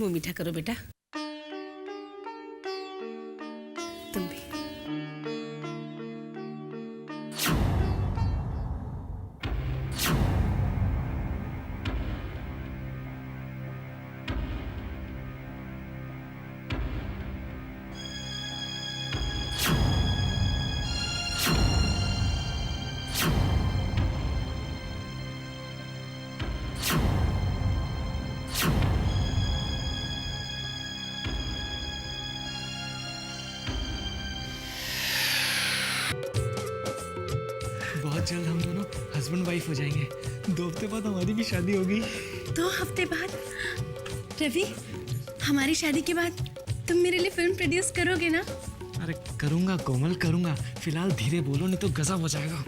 मुंह मीठा करो बेटा। तुम भी। बहुत जल्द हम दोनों हस्बैंड वाइफ हो जाएंगे। 2 हफ्ते बाद हमारी भी शादी होगी। 2 हफ्ते बाद? रवि, हमारी शादी के बाद तुम मेरे लिए फिल्म प्रोड्यूस करोगे ना? अरे करूंगा कोमल, करूंगा। फिलहाल धीरे बोलो नहीं तो गजब हो जाएगा।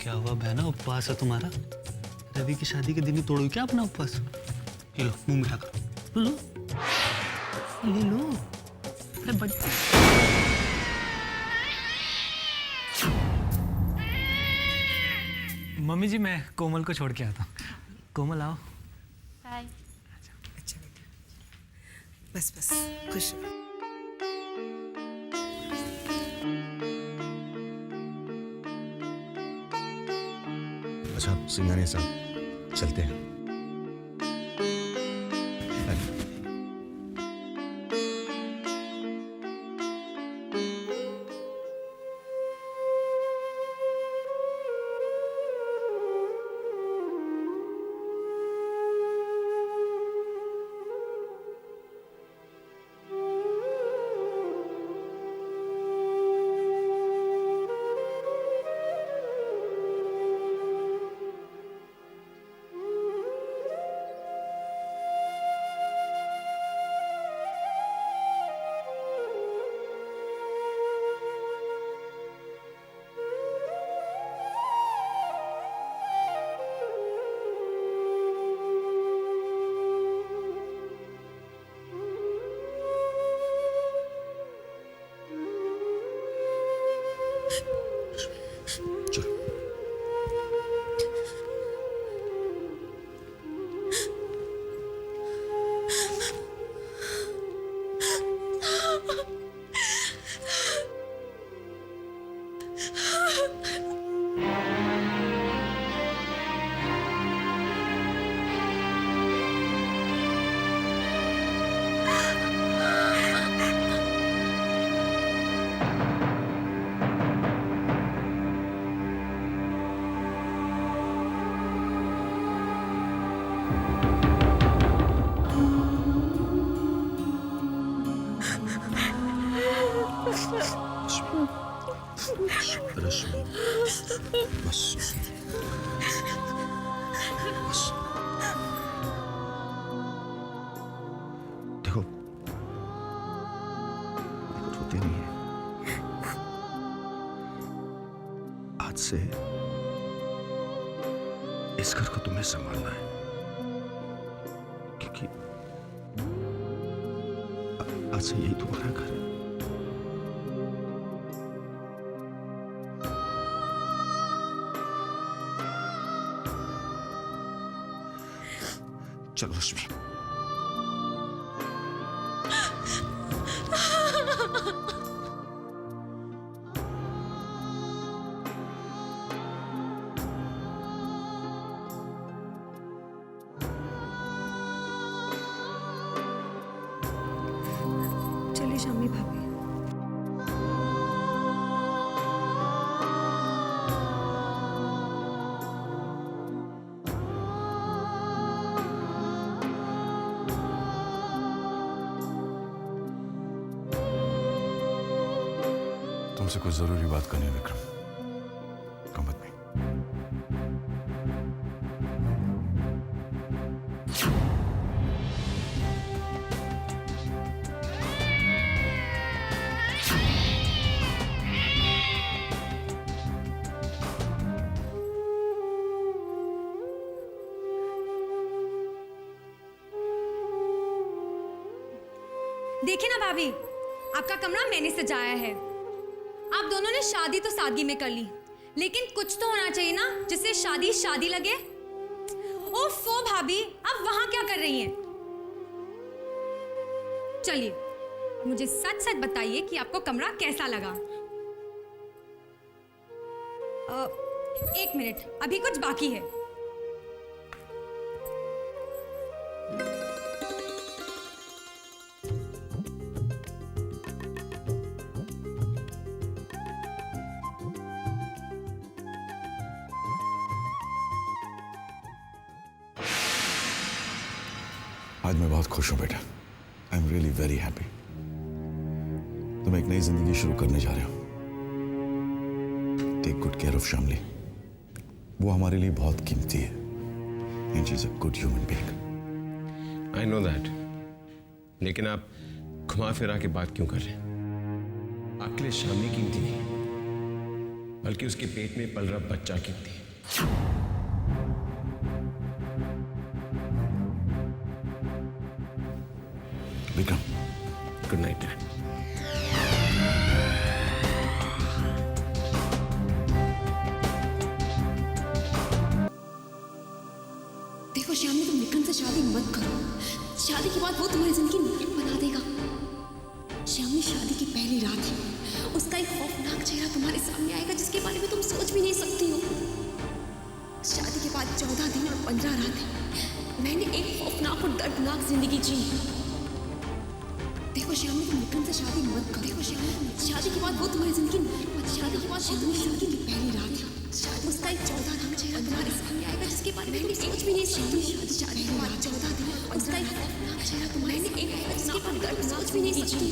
क्या हुआ बहना, उपवास है तुम्हारा? रवि की शादी के दिन ही तोड़ो क्या अपना उपवास? ये लो मुंह मीठा करो, लो ले लो। अरे बच्चे मम्मी जी, मैं कोमल को छोड़ के आता हूँ। कोमल आओ। हाय। अच्छा बेटा, बस बस खुश रहो। अच्छा सिंघानिया साहब, चलते हैं। चलो। रश्मि, बस बस। देखो कुछ होते नहीं है। आज से इस घर को तुम्हें संभालना है, क्योंकि आज से यही तुम्हारा घर है। चलो रश्मि। चलिए शामी भाभी। तुमसे कुछ जरूरी बात करनी है विक्रम। Come with me. देखिए ना भाभी, आपका कमरा मैंने सजाया है। आप दोनों ने शादी तो सादगी में कर ली, लेकिन कुछ तो होना चाहिए ना जिससे शादी शादी लगे। ओफो भाभी, आप वहां क्या कर रही हैं? चलिए मुझे सच सच बताइए कि आपको कमरा कैसा लगा। 1 मिनट, अभी कुछ बाकी है। आज मैं बहुत खुश हूं बेटा। I am really very happy. तुम एक नई जिंदगी शुरू करने जा रहे हो। Take good care of Shamli. वो हमारे लिए बहुत कीमती है। And she is a good human being. I know that, लेकिन आप घुमा फिरा के बात क्यों कर रहे हैं? आपके लिए शामली कीमती नहीं, बल्कि उसके पेट में पल रहा बच्चा कीमती है। Vikram, good night dad. देखो श्यामली, तुम विक्रम से शादी मत करो। शादी के बाद वो तुम्हारी जिंदगी नरक बना देगा। श्यामली, शादी की पहली रात है, उसका एक खौफनाक चेहरा तुम्हारे सामने आएगा जिसके बारे में तुम सोच भी नहीं सकती हो। शादी के बाद 14 दिन और 15 रातें मैंने एक खौफनाक और दर्दनाक जिंदगी जी। देखो श्यामली, तुम विक्रम से शादी मत करो। देखो श्यामली, शादी के बाद वो तुम्हारी जिंदगी नरक बना। शादी के बाद शादी की पहली रात है, शादी उसका एक 14 दिन चेहरा तुम्हारे सामने आएगा जिसके बारे में तुम सोच भी नहीं सकती। शादी के बाद 14 दिन और उसका एक खौफनाक चेहरा तुम्हारे जिसके बारे में तुम सोच भी नहीं सकती।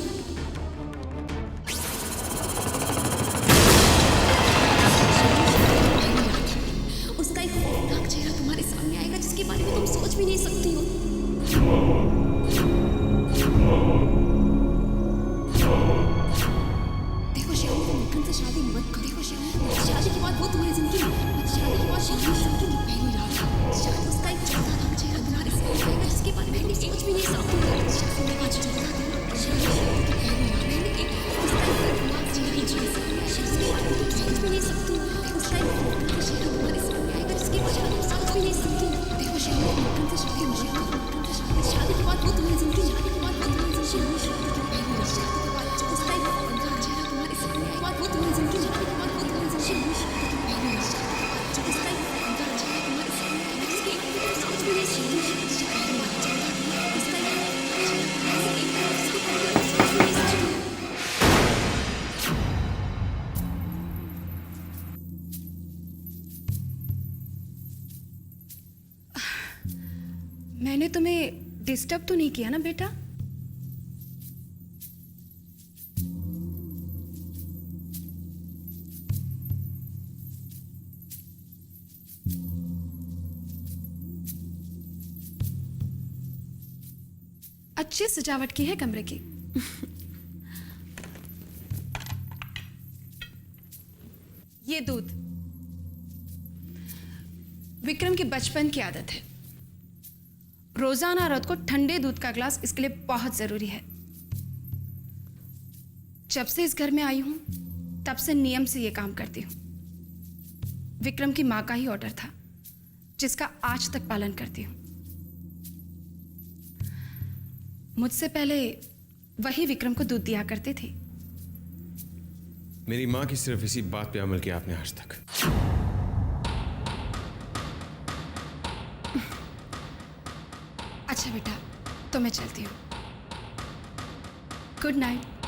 उसका एक खौफनाक चेहरा तुम्हारे सामने आएगा जिसके बारे में तुम सोच भी नहीं सकती हो। देखो श्यामली, तुम विक्रम से शादी मत करो। देखो श्यामली, शादी के बाद वो तुम्हारी जिंदगी शादी के बाद शादी की पहली रात है, शादी उसका एक 14 दिन चेहरा तुम्हारे सामने आएगा जिसके बारे में तुम सोच भी नहीं सकती। शादी के बाद 14 दिन शादी की पहली रात मैंने एक उसका एक दर्दनाक जिंदगी जी। शादी के बारे में तुम सोच भी नहीं सकती। उसका एक खौफनाक चेहरा तुम्हारे सामने आएगा जिसके बारे में तुम सोच भी नहीं सकती। देखो श्यामली, तुम विक्रम से शादी मत करो। शादी के बाद वो तुम्हारी जिंदगी शादी के बाद वो तुम्हारी जिंदगी शादी की पहली रात, शादी के बाद उसका एक खौफनाक चेहरा तुम्हारे सामने आएगा। वो तुम्हारी जिंदगी शादी के बाद वो तुम्हारी जिंदगी शादी की पहली रात, शादी के बाद उसका एक खौफनाक चेहरा तुम्हारे सामने आएगा जिसके बारे में तुम सोच भी नहीं सकती। शादी के बाद 14 दिन उसका एक खौफनाक चेहरा तुम्हारे सामने आएगा जिसके बारे में तुम सोच भी नहीं सकती। मैंने तुम्हें डिस्टर्ब तो नहीं किया ना बेटा? अच्छी सजावट की है कमरे की। ये दूध विक्रम की बचपन की आदत है। रोजाना रात को ठंडे दूध का ग्लास इसके लिए बहुत जरूरी है। जब से इस घर में आई हूं तब से नियम से यह काम करती हूं। विक्रम की मां का ही ऑर्डर था जिसका आज तक पालन करती हूं। मुझसे पहले वही विक्रम को दूध दिया करते थे। मेरी माँ की सिर्फ इसी बात पे अमल किया आपने आज तक। अच्छा बेटा, तो मैं चलती हूँ। Good night.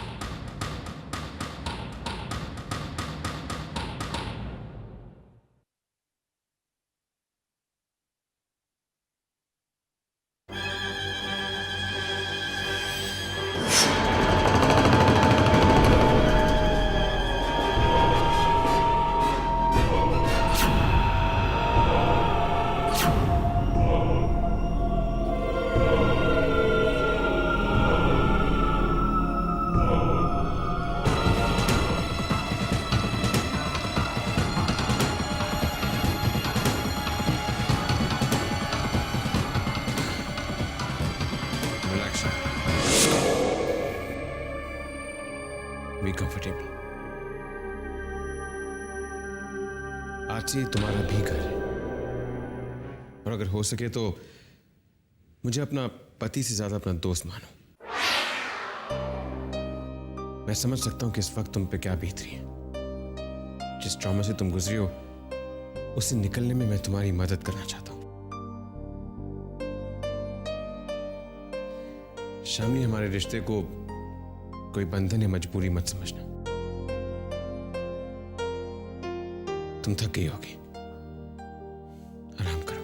Be comfortable. आज से ये तुम्हारा भी घर है, और अगर हो सके तो मुझे अपना पति से ज्यादा अपना दोस्त मानो। मैं समझ सकता हूं कि इस वक्त तुम पे क्या बीत रही है। जिस ट्रॉमा से तुम गुजरी हो उससे निकलने में मैं तुम्हारी मदद करना चाहता हूं। शामली, हमारे रिश्ते को कोई बंधन या मजबूरी मत समझना। तुम थक गई होगी, आराम करो।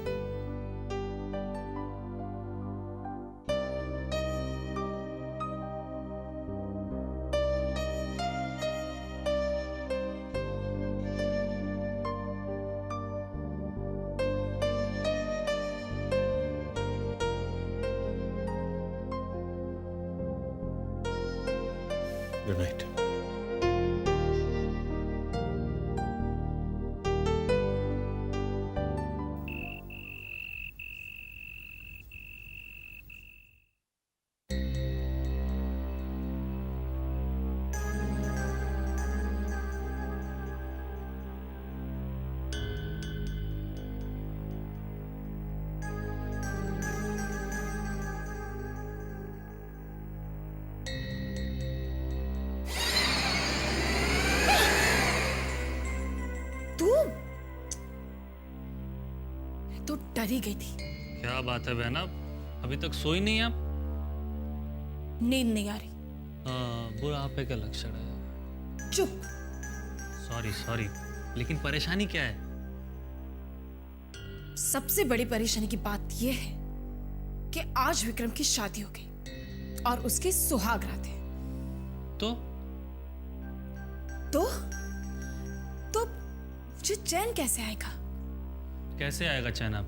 Good night. तो डर ही गई थी। क्या बात है बहना, अभी तक सोई नहीं आप? नींद नहीं आ रही। बुढ़ापे का लक्षण है। चुप। सॉरी सॉरी, लेकिन परेशानी क्या है? सबसे बड़ी परेशानी की बात यह है कि आज विक्रम की शादी हो गई और उसके सुहाग रात है। तो मुझे चैन कैसे आएगा? कैसे आएगा चैन आप?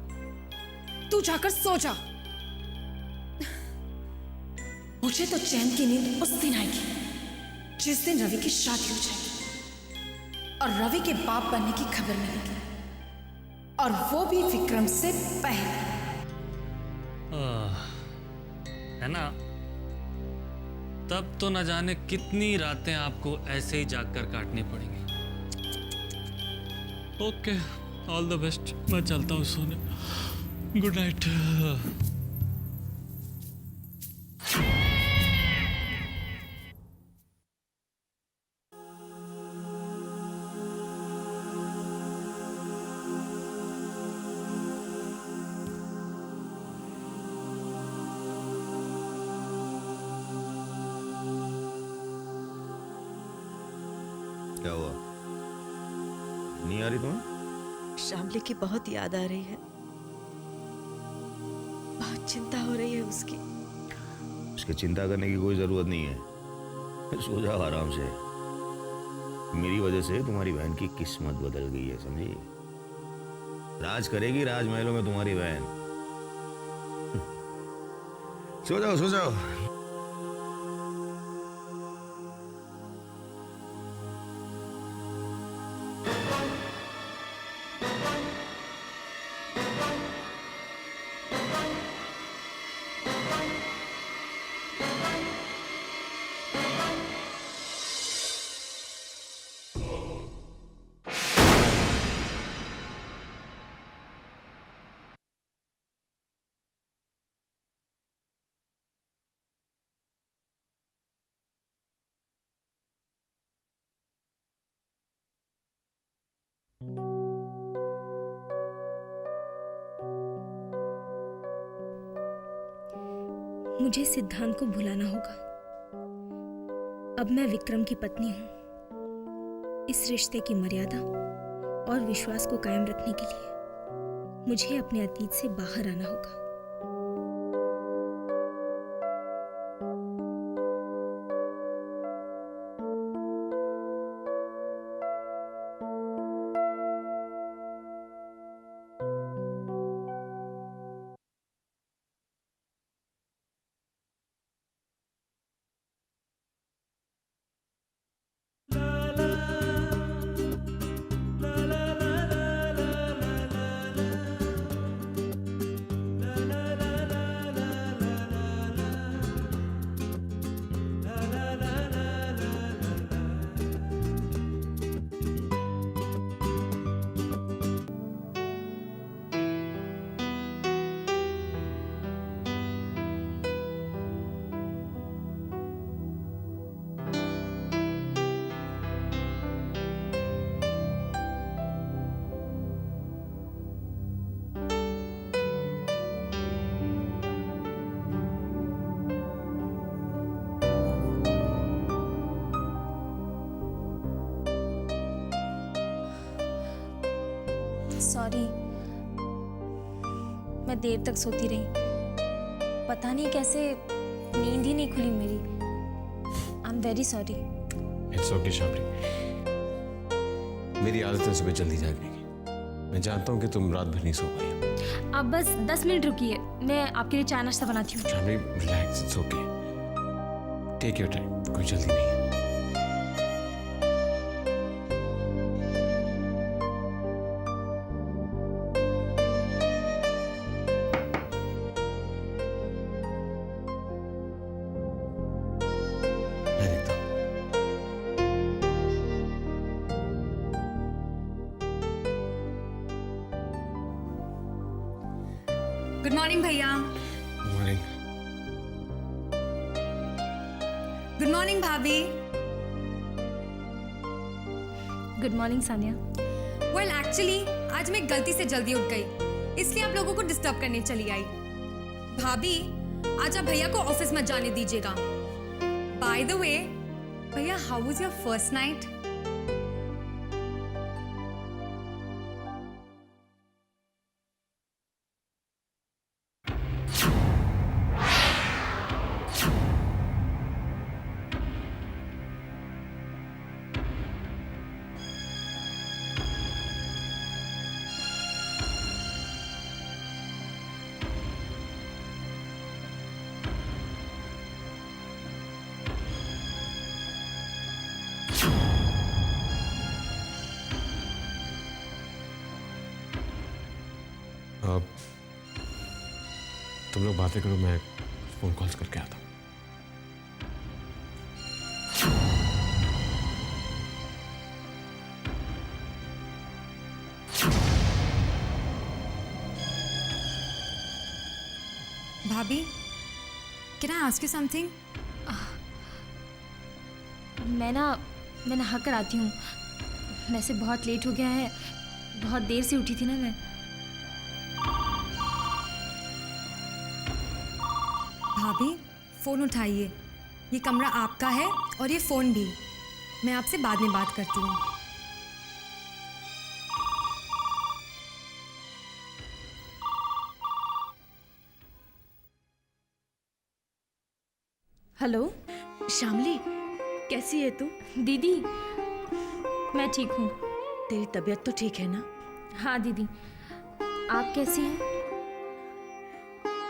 तू जाकर सो जा। मुझे तो चैन की नींद उस दिन आएगी जिस दिन रवि की शादी हो जाएगी और रवि के बाप बनने की खबर मिलेगी, और वो भी विक्रम से पहले। है ना? तब तो न जाने कितनी रातें आपको ऐसे ही जागकर काटनी पड़ेंगी। Okay, all the best. मैं चलता हूँ सोने। Good night. क्या हुआ? नहीं आ रही तुम्हें? शामली की बहुत याद आ रही है, बहुत चिंता हो रही है उसकी। उसकी चिंता करने की कोई जरूरत नहीं है। सो जाओ आराम से। मेरी वजह से तुम्हारी बहन की किस्मत बदल गई है, समझी? राज करेगी राजमहलों में तुम्हारी बहन। सो जाओ, सो जाओ। मुझे सिद्धांत को भुलाना होगा। अब मैं विक्रम की पत्नी हूं। इस रिश्ते की मर्यादा और विश्वास को कायम रखने के लिए मुझे अपने अतीत से बाहर आना होगा। सॉरी, मैं देर तक सोती रही। पता नहीं कैसे नींद ही नहीं खुली मेरी। I am very sorry. It's okay Shamli, मेरी आदत है सुबह जल्दी जागने की। मैं जानता हूँ कि तुम रात भर नहीं सो पाई हो। आप बस 10 मिनट रुकिए, मैं आपके लिए चाय नाश्ता बनाती हूँ। Shamli relax, it's okay, take your time, कोई जल्दी नहीं है। मैं देखता हूँ। गुड मॉर्निंग भैया। मॉर्निंग। गुड मॉर्निंग भाभी। Good morning Sania. Well actually आज मैं गलती से जल्दी उठ गई, इसलिए आप लोगों को डिस्टर्ब करने चली आई। भाभी आज आप भैया को ऑफिस मत जाने दीजिएगा। बाय द वे भैया, how was your first night? अब तुम लोग बातें करो, मैं फोन कॉल्स करके आता हूँ। भाभी, can I ask you something? मैं नहा कर आती हूँ। वैसे बहुत लेट हो गया है, बहुत देर से उठी थी ना मैं। भाभी फोन उठाइए, ये कमरा आपका है और ये फोन भी। मैं आपसे बाद में बात करती हूँ। हेलो शामली, कैसी है तू? दीदी, मैं ठीक हूँ। तेरी तबीयत तो ठीक है ना? हाँ दीदी, आप कैसी हैं?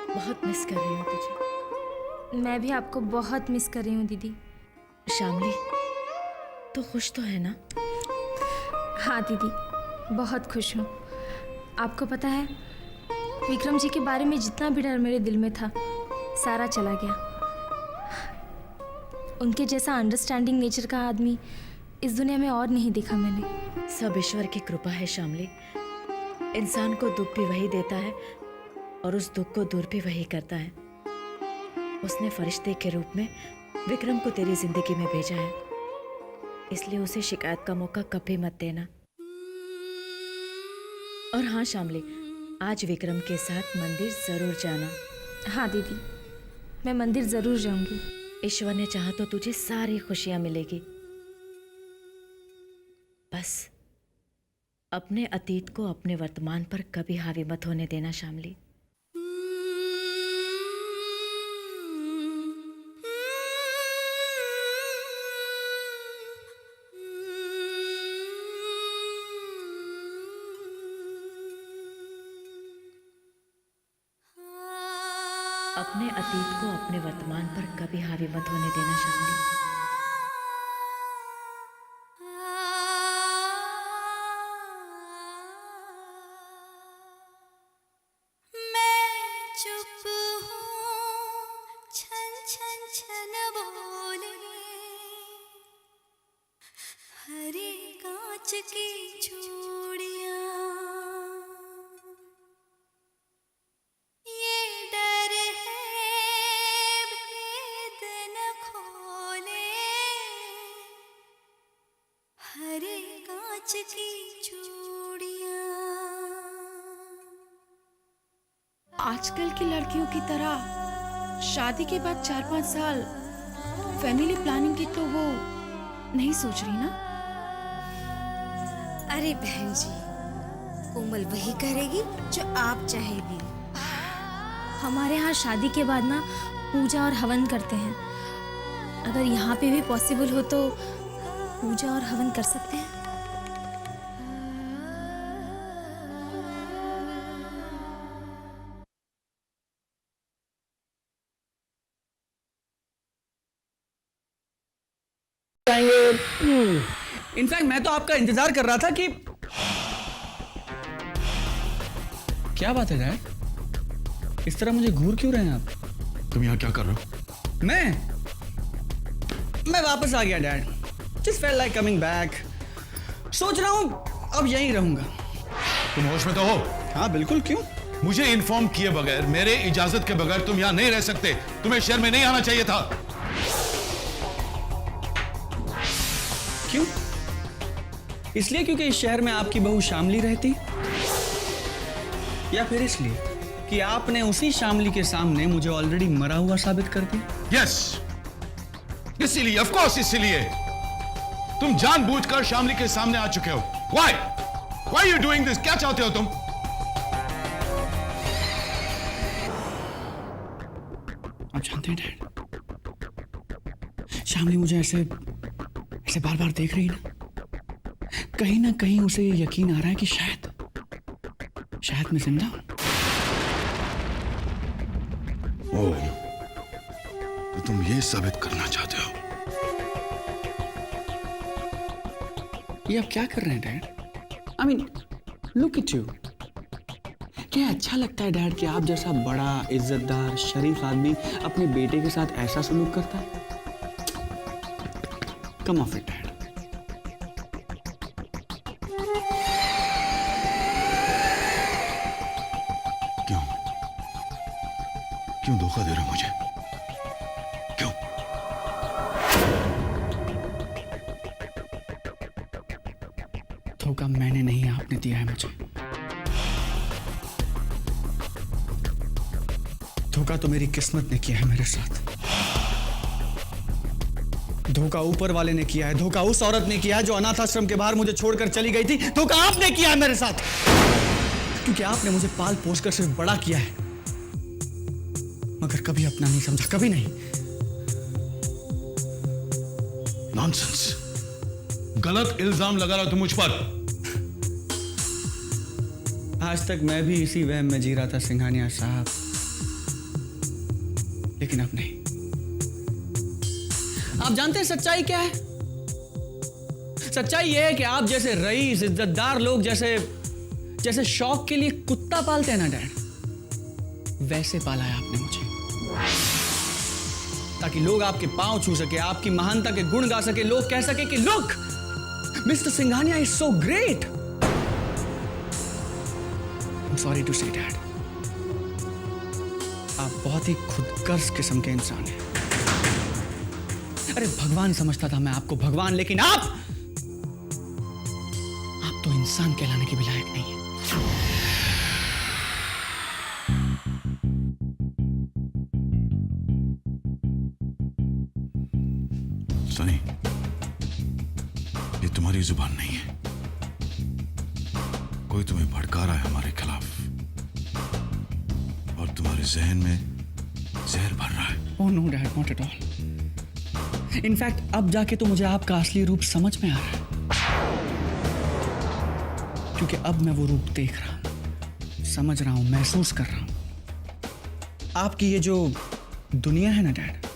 बहुत मिस कर रही हूँ तुझे। मैं भी आपको बहुत मिस कर रही हूँ दीदी। शामली, तू खुश तो है ना? हाँ दीदी, बहुत खुश हूँ। आपको पता है, विक्रम जी के बारे में जितना भी डर मेरे दिल में था, सारा चला गया। उनके जैसा अंडरस्टैंडिंग नेचर का आदमी इस दुनिया में और नहीं देखा मैंने। सब ईश्वर की कृपा है शामली। इंसान को दुख भी वही देता है और उस दुख को दूर भी वही करता है। उसने फरिश्ते के रूप में विक्रम को तेरी जिंदगी में भेजा है, इसलिए उसे शिकायत का मौका कभी मत देना। और हाँ शामली, आज विक्रम के साथ मंदिर जरूर जाना। हाँ दीदी, मैं मंदिर ज़रूर जाऊंगी। ईश्वर ने चाहा तो तुझे सारी खुशियां मिलेगी। बस अपने अतीत को अपने वर्तमान पर कभी हावी मत होने देना शामली। अपने अतीत को अपने वर्तमान पर कभी हावी मत होने देना शामली। हरे कांच की चूड़ियां, ये डर है भेद न खोले, हरे कांच की चूड़ियां। आजकल की लड़कियों की तरह शादी के बाद 4-5 साल फैमिली प्लानिंग की तो वो नहीं सोच रही ना। अरे बहन जी, कोमल वही करेगी जो आप चाहेगी। हमारे यहाँ शादी के बाद ना पूजा और हवन करते हैं। अगर यहाँ पे भी पॉसिबल हो तो पूजा और हवन कर सकते हैं। इनफैक्ट मैं तो आपका इंतजार कर रहा था कि क्या बात है डैड, इस तरह मुझे घूर क्यों रहे हैं आप? तुम यहाँ क्या कर रहे हो? मैं वापस आ गया dad. Just felt like coming back. सोच रहा हूं अब यहीं रहूंगा। तुम होश में तो हो? हाँ बिल्कुल। क्यों? मुझे इन्फॉर्म किए बगैर, मेरे इजाजत के बगैर तुम यहाँ नहीं रह सकते। तुम्हें शहर में नहीं आना चाहिए था। क्यों? इसलिए क्योंकि इस शहर में आपकी बहू शामली रहती, या फिर इसलिए कि आपने उसी शामली के सामने मुझे ऑलरेडी मरा हुआ साबित कर दिया? यस, इसीलिए, ऑफ कोर्स इसीलिए तुम जानबूझकर शामली के सामने आ चुके हो। Why? Why are you doing this? क्या चाहते हो तुम? आप जानते हैं डैड, शामली मुझे ऐसे बार बार देख रही ना कहीं उसे यकीन आ रहा है कि शायद मैं जिंदा हूं। ओह, तो तुम ये साबित करना चाहते हो? ये आप क्या कर रहे हैं dad? I mean look at you. क्या अच्छा लगता है डैड कि आप जैसा बड़ा इज्जतदार शरीफ आदमी अपने बेटे के साथ ऐसा सलूक करता है? कम ऑफ इट डैड। क्यों धोखा दे रहे हो मुझे? क्यों? धोखा मैंने नहीं, आपने दिया है मुझे। धोखा तो मेरी किस्मत ने किया है मेरे साथ। धोखा ऊपर वाले ने किया है। धोखा उस औरत ने किया है जो अनाथ आश्रम के बाहर मुझे छोड़कर चली गई थी। धोखा आपने किया है मेरे साथ, क्योंकि आपने मुझे पाल पोस कर सिर्फ बड़ा किया है, मगर कभी अपना नहीं समझा, कभी नहीं। नॉनसेंस, गलत इल्जाम लगा रहा हो तुम मुझ पर। आज तक मैं भी इसी वहम में जी रहा था सिंघानिया साहब, लेकिन अब नहीं। आप जानते हैं सच्चाई क्या है? सच्चाई यह है कि आप जैसे रईस इज्जतदार लोग जैसे शौक के लिए कुत्ता पालते हैं ना डैड, वैसे पाला है आपने मुझे, ताकि लोग आपके पांव छू सके, आपकी महानता के गुण गा सके, लोग कह सके कि look, mister Singhania is so great. I am sorry to say dad, आप बहुत ही खुदगर्ज किस्म के इंसान हैं। अरे भगवान समझता था मैं आपको भगवान, लेकिन आप तो इंसान कहलाने के भी लायक नहीं है। सनी, ये तुम्हारी जुबान नहीं है। कोई तुम्हें भड़का रहा है हमारे खिलाफ, और तुम्हारे जहन में जहर भर रहा है। Oh no dad, not at all. In fact अब जाके तो मुझे आपका असली रूप समझ में आ रहा है, क्योंकि अब मैं वो रूप देख रहा हूं, समझ रहा हूं, महसूस कर रहा हूं। आपकी ये जो दुनिया है ना डैड,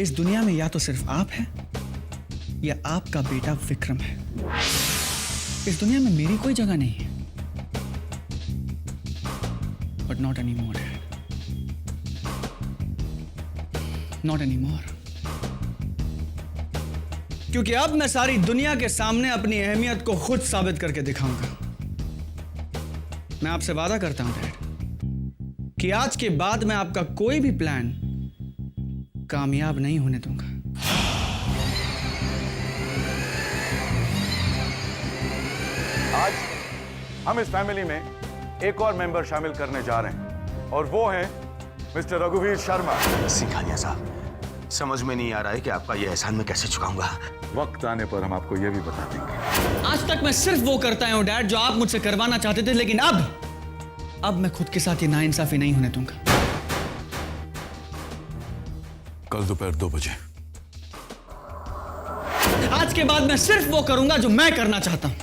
इस दुनिया में या तो सिर्फ आप हैं या आपका बेटा विक्रम है। इस दुनिया में मेरी कोई जगह नहीं है। But not any more dad, not any more. क्योंकि अब मैं सारी दुनिया के सामने अपनी अहमियत को खुद साबित करके दिखाऊंगा। मैं आपसे वादा करता हूं डैड कि आज के बाद मैं आपका कोई भी प्लान कामयाब नहीं होने दूंगा। आज हम इस फैमिली में एक और मेंबर शामिल करने जा रहे हैं, और वो हैं मिस्टर रघुवीर शर्मा। सिंघानिया साहब, समझ में नहीं आ रहा है कि आपका ये एहसान मैं कैसे चुकाऊंगा। वक्त आने पर हम आपको यह भी बता देंगे। आज तक मैं सिर्फ वो करता हूं डैड जो आप मुझसे करवाना चाहते थे, लेकिन अब मैं खुद के साथ ये नाइंसाफी नहीं होने दूंगा। कल दोपहर 2 बजे। आज के बाद मैं सिर्फ वो करूंगा जो मैं करना चाहता हूं।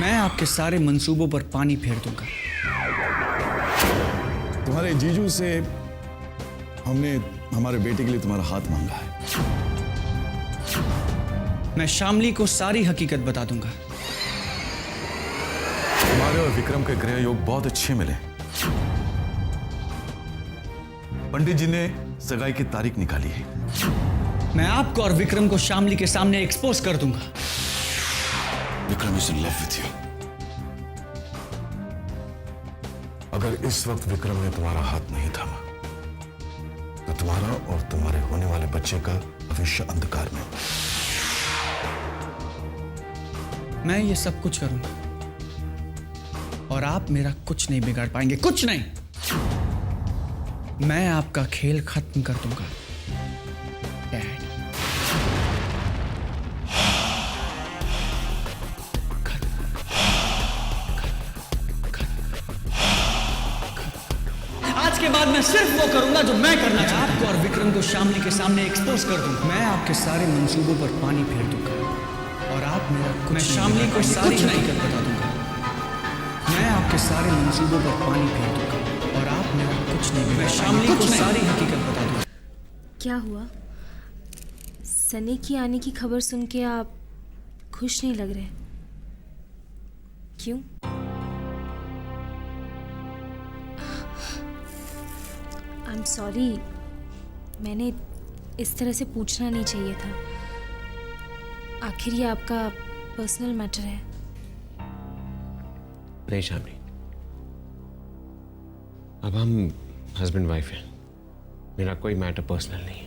मैं आपके सारे मंसूबों पर पानी फेर दूंगा। तुम्हारे जीजू से हमने हमारे बेटे के लिए तुम्हारा हाथ मांगा है। मैं शामली को सारी हकीकत बता दूंगा। तुम्हारे और विक्रम के ग्रह योग बहुत अच्छे मिले। पंडित जी ने सगाई की तारीख निकाली है। मैं आपको और विक्रम को शामली के सामने एक्सपोज कर दूंगा। Vikram is in love with you. अगर इस वक्त विक्रम ने तुम्हारा हाथ नहीं थामा तो तुम्हारा और तुम्हारे होने वाले बच्चे का भविष्य अंधकार में। मैं ये सब कुछ करूंगा और आप मेरा कुछ नहीं बिगाड़ पाएंगे, कुछ नहीं। मैं आपका खेल खत्म कर दूंगा डैड। आज के बाद मैं सिर्फ वो करूंगा जो मैं करना चाहता हूं। आपको और विक्रम को शामली के सामने एक्सपोज कर दूंगा। मैं आपके सारे मंसूबों पर पानी फेर दूंगा और आप मेरा मैं शामली को सारी हकीकत बता दूंगा। मैं आपके सारे मंसूबों पर पानी फेर दूंगा और आप मेरा कुछ नहीं। मैं शामली को सारी हकीकत बता दूंगा। क्या हुआ? सनी की आने की खबर सुन के आप खुश नहीं लग रहे, क्यों? आई एम सॉरी, मैंने इस तरह से पूछना नहीं चाहिए था। आखिर ये आपका पर्सनल मैटर है। नहीं शामली, अब हम हस्बैंड वाइफ हैं। मेरा कोई मैटर पर्सनल नहीं है।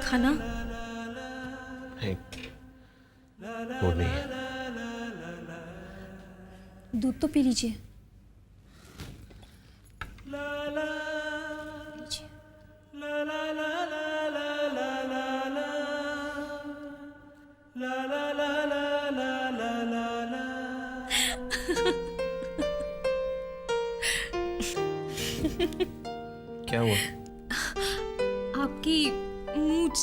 खाना? नहीं, वो नहीं है। दूध तो पी लीजिए। क्या हुआ? आपकी मूंछ।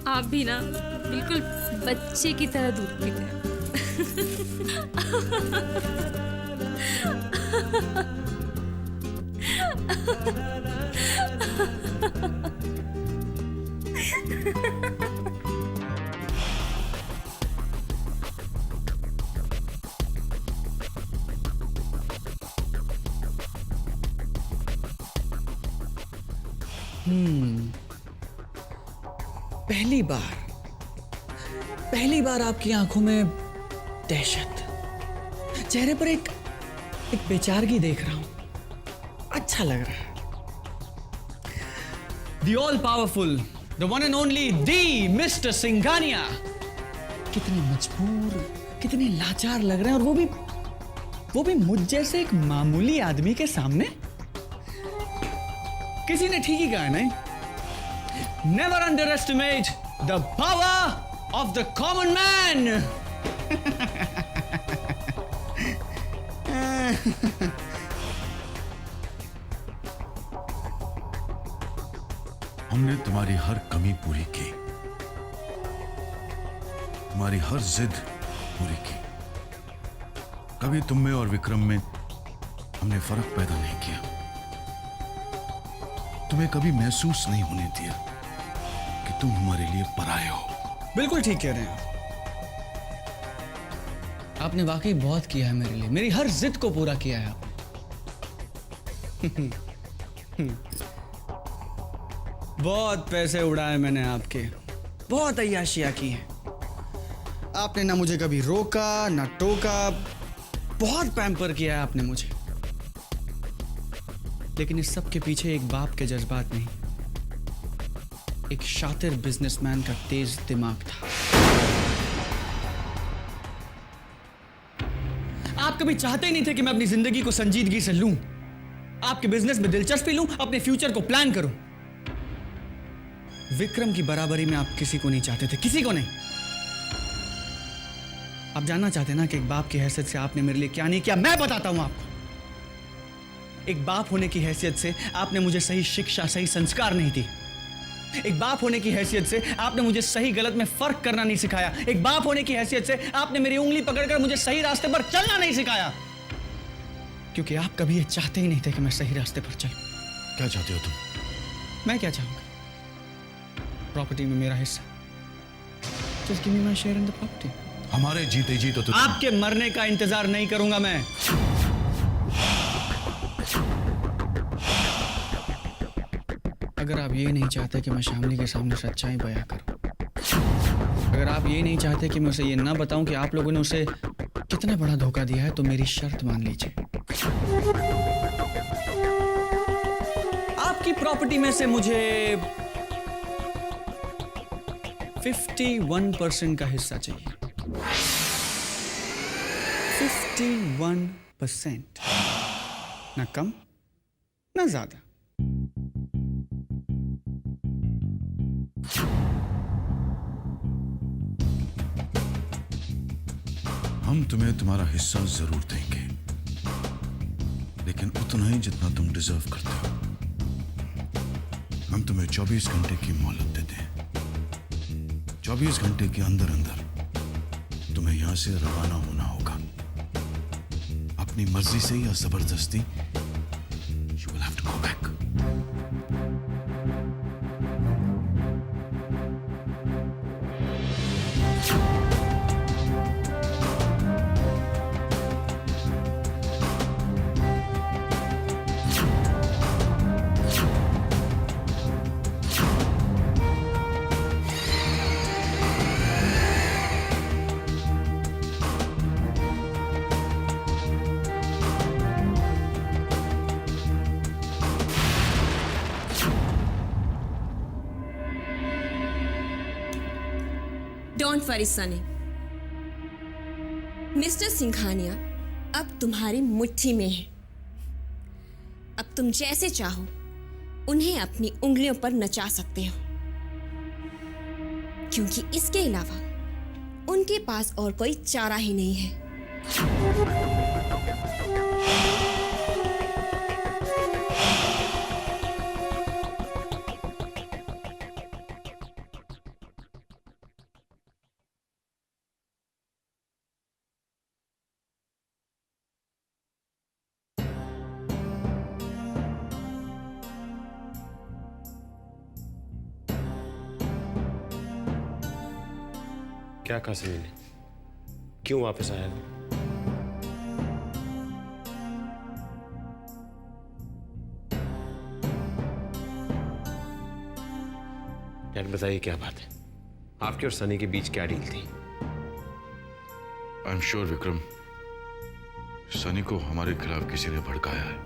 आप भी ना बिल्कुल बच्चे की तरह दूध पीते हैं। पहली बार आपकी आंखों में दहशत, चेहरे पर एक बेचारगी देख रहा हूं। अच्छा लग रहा है। The all powerful, the one and only, the Mr. Singhania कितने मजबूर, कितने लाचार लग रहे हैं, और वो भी मुझ जैसे एक मामूली आदमी के सामने। किसी ने ठीक ही कहा नहीं, never underestimate the power of the common man. हमने तुम्हारी हर कमी पूरी की, तुम्हारी हर जिद पूरी की। कभी तुम में और विक्रम में हमने फर्क पैदा नहीं किया। तुम्हें कभी महसूस नहीं होने दिया कि तुम हमारे लिए पराये हो। बिल्कुल ठीक कह रहे हैं आपने वाकई बहुत किया है मेरे लिए। मेरी हर जिद को पूरा किया है आपने। बहुत पैसे उड़ाए मैंने आपके, बहुत अय्याशियां की हैं आपने। ना मुझे कभी रोका ना टोका, बहुत पैम्पर किया है आपने मुझे। लेकिन इस सब के पीछे एक बाप के जज्बात नहीं, एक शातिर बिजनेसमैन का तेज दिमाग था। आप कभी चाहते ही नहीं थे कि मैं अपनी जिंदगी को संजीदगी से लूं, आपके बिजनेस में दिलचस्पी लूं, अपने फ्यूचर को प्लान करूं। विक्रम की बराबरी में आप किसी को नहीं चाहते थे, किसी को नहीं। आप जानना चाहते ना कि एक बाप की हैसियत से आपने मेरे लिए क्या नहीं किया? मैं बताता हूं आपको। एक बाप होने की हैसियत से आपने मुझे सही शिक्षा, सही संस्कार नहीं दी। एक बाप होने की हैसियत से आपने मुझे सही गलत में फर्क करना नहीं सिखाया। एक बाप होने की हैसियत से आपने मेरी उंगली पकड़कर मुझे सही रास्ते पर चलना नहीं सिखाया, क्योंकि आप कभी ये चाहते ही नहीं थे कि मैं सही रास्ते पर चलूं। क्या चाहते हो तुम? मैं क्या चाहूंगा? प्रॉपर्टी में मेरा हिस्सा। Just give me my share in the property. हमारे जीते जी तो आपके मरने का इंतजार नहीं करूंगा मैं। अगर आप ये नहीं चाहते कि मैं शामली के सामने सच्चाई बयां करूं, अगर आप ये नहीं चाहते कि मैं उसे ये ना बताऊं कि आप लोगों ने उसे कितना बड़ा धोखा दिया है, तो मेरी शर्त मान लीजिए। आपकी प्रॉपर्टी में से मुझे 51% का हिस्सा चाहिए। 51%, ना कम ना ज्यादा। हम तुम्हें तुम्हारा हिस्सा जरूर देंगे, लेकिन उतना ही जितना तुम डिजर्व करते हो। हम तुम्हें 24 घंटे की मोहलत देते हैं। 24 घंटे के अंदर अंदर तुम्हें यहां से रवाना होना होगा। अपनी मर्जी से या जबरदस्ती, you will have to go back. Don't worry Sunny, mister Singhania अब तुम्हारी मुट्ठी में है। अब तुम जैसे चाहो उन्हें अपनी उंगलियों पर नचा सकते हो, क्योंकि इसके अलावा उनके पास और कोई चारा ही नहीं है। क्या कहा सनी ने? क्यों वापस आया? डैड बताइए क्या बात है? आपके और सनी के बीच क्या डील थी? I am sure Vikram, Sunny को हमारे खिलाफ किसी ने भड़काया है।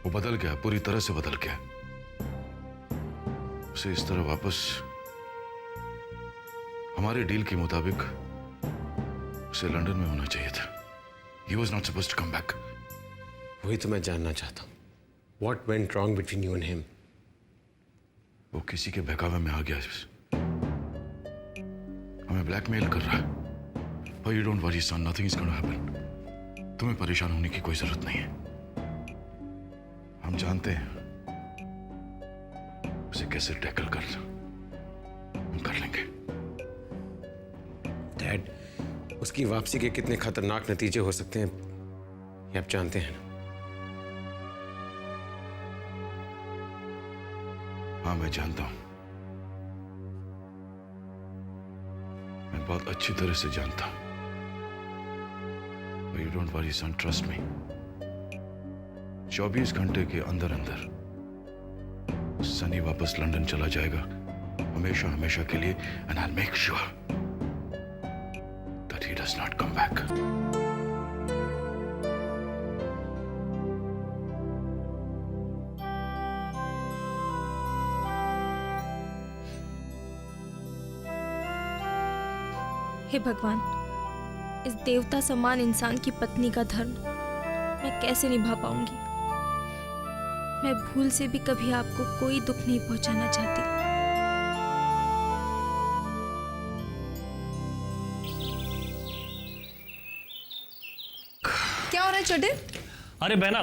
वो बदल गया, पूरी तरह से बदल गया। उसे इस तरह वापस हमारे डील के मुताबिक उसे लंदन में होना चाहिए था। He was not supposed to come back. वही तो मैं जानना चाहता हूँ। What went wrong between you and him? वो किसी के बहकावे में आ गया, हमें ब्लैकमेल कर रहा है। But you don't worry son, nothing is going to happen. तुम्हें परेशान होने की कोई जरूरत नहीं है। हम जानते हैं उसे कैसे टैकल करना, हम कर लेंगे। डैड, उसकी वापसी के कितने खतरनाक नतीजे हो सकते हैं ये आप जानते हैं ना? हाँ मैं जानता हूं, मैं बहुत अच्छी तरह से जानता हूं। But you don't worry son, trust me. 24 घंटे के अंदर अंदर सनी वापस लंदन चला जाएगा, हमेशा हमेशा के लिए, and I'll make sure that he does not come back. हे भगवान, इस देवता समान इंसान की पत्नी का धर्म मैं कैसे निभा पाऊंगी। मैं भूल से भी कभी आपको कोई दुख नहीं पहुंचाना चाहती। क्या हो रहा है छोटे? अरे बहना,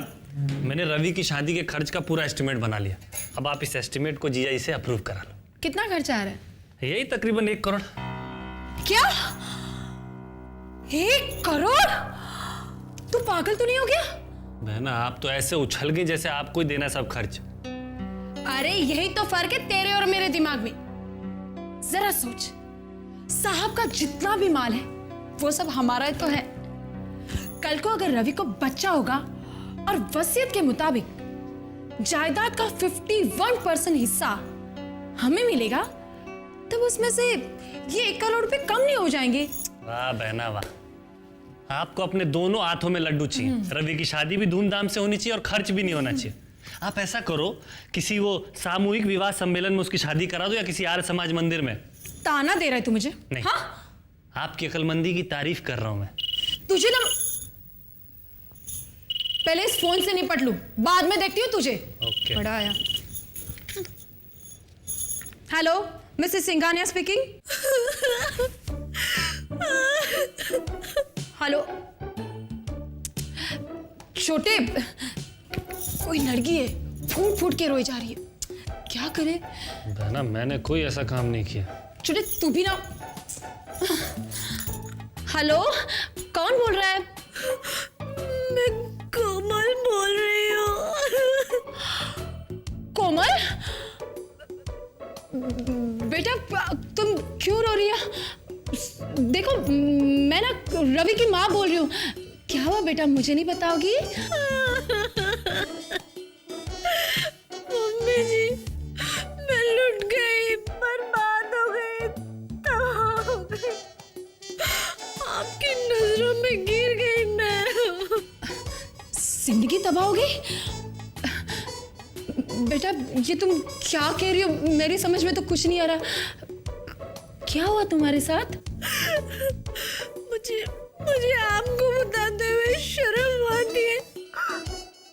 मैंने रवि की शादी के खर्च का पूरा एस्टिमेट बना लिया। अब आप इस एस्टिमेट को जीआई से अप्रूव करा लो। कितना खर्चा आ रहा है? यही तकरीबन 1 करोड़। क्या? 1 करोड़? तू पागल तो नहीं हो गया? बहना, आप तो ऐसे उछल गए जैसे आपको ही देना सब खर्च। अरे यही तो फर्क है तेरे और मेरे दिमाग में। जरा सोच, साहब का जितना भी माल है वो सब हमारा तो है। कल को अगर रवि को बच्चा होगा और वसीयत के मुताबिक जायदाद का 51% हिस्सा हमें मिलेगा, तब उसमें से ये 1 करोड़ रुपए कम नहीं हो जाएंगे? वाह बहना वाह, आपको अपने दोनों हाथों में लड्डू चाहिए। रवि की शादी भी धूमधाम से होनी चाहिए और खर्च भी नहीं होना चाहिए। आप ऐसा करो, किसी वो सामूहिक विवाह सम्मेलन में उसकी शादी करा दो या किसी आर्य समाज मंदिर में। ताना दे रहा है तू मुझे? नहीं, हाँ? आपकी अक्लमंदी की तारीफ कर रहा हूं मैं। तुझे ना पहले इस फोन से निपट लूं, बाद में देखती हूँ तुझे। ओके। बड़ा आया। Hello, Mrs Singhania speaking. Hello छोटे, कोई लड़की है, फूट फूट के रोई जा रही है, क्या करे? बहना, मैंने कोई ऐसा काम नहीं किया। छोटे तू भी ना। हेलो, कौन बोल रहा है? मैं कोमल बोल रही हूँ। कोमल? बेटा तुम क्यों रो रही हो? देखो मैं ना रवि की माँ बोल रही हूँ। क्या हुआ बेटा, मुझे नहीं बताओगी? मम्मी जी, मैं लुट गई, बर्बाद हो गई, तबाह हो गई, आपकी नजरों में गिर गई मैं। जिंदगी तबाह हो गई? बेटा ये तुम क्या कह रही हो? मेरी समझ में तो कुछ नहीं आ रहा। क्या हुआ तुम्हारे साथ? मुझे आपको बताते हुए शर्म आती है।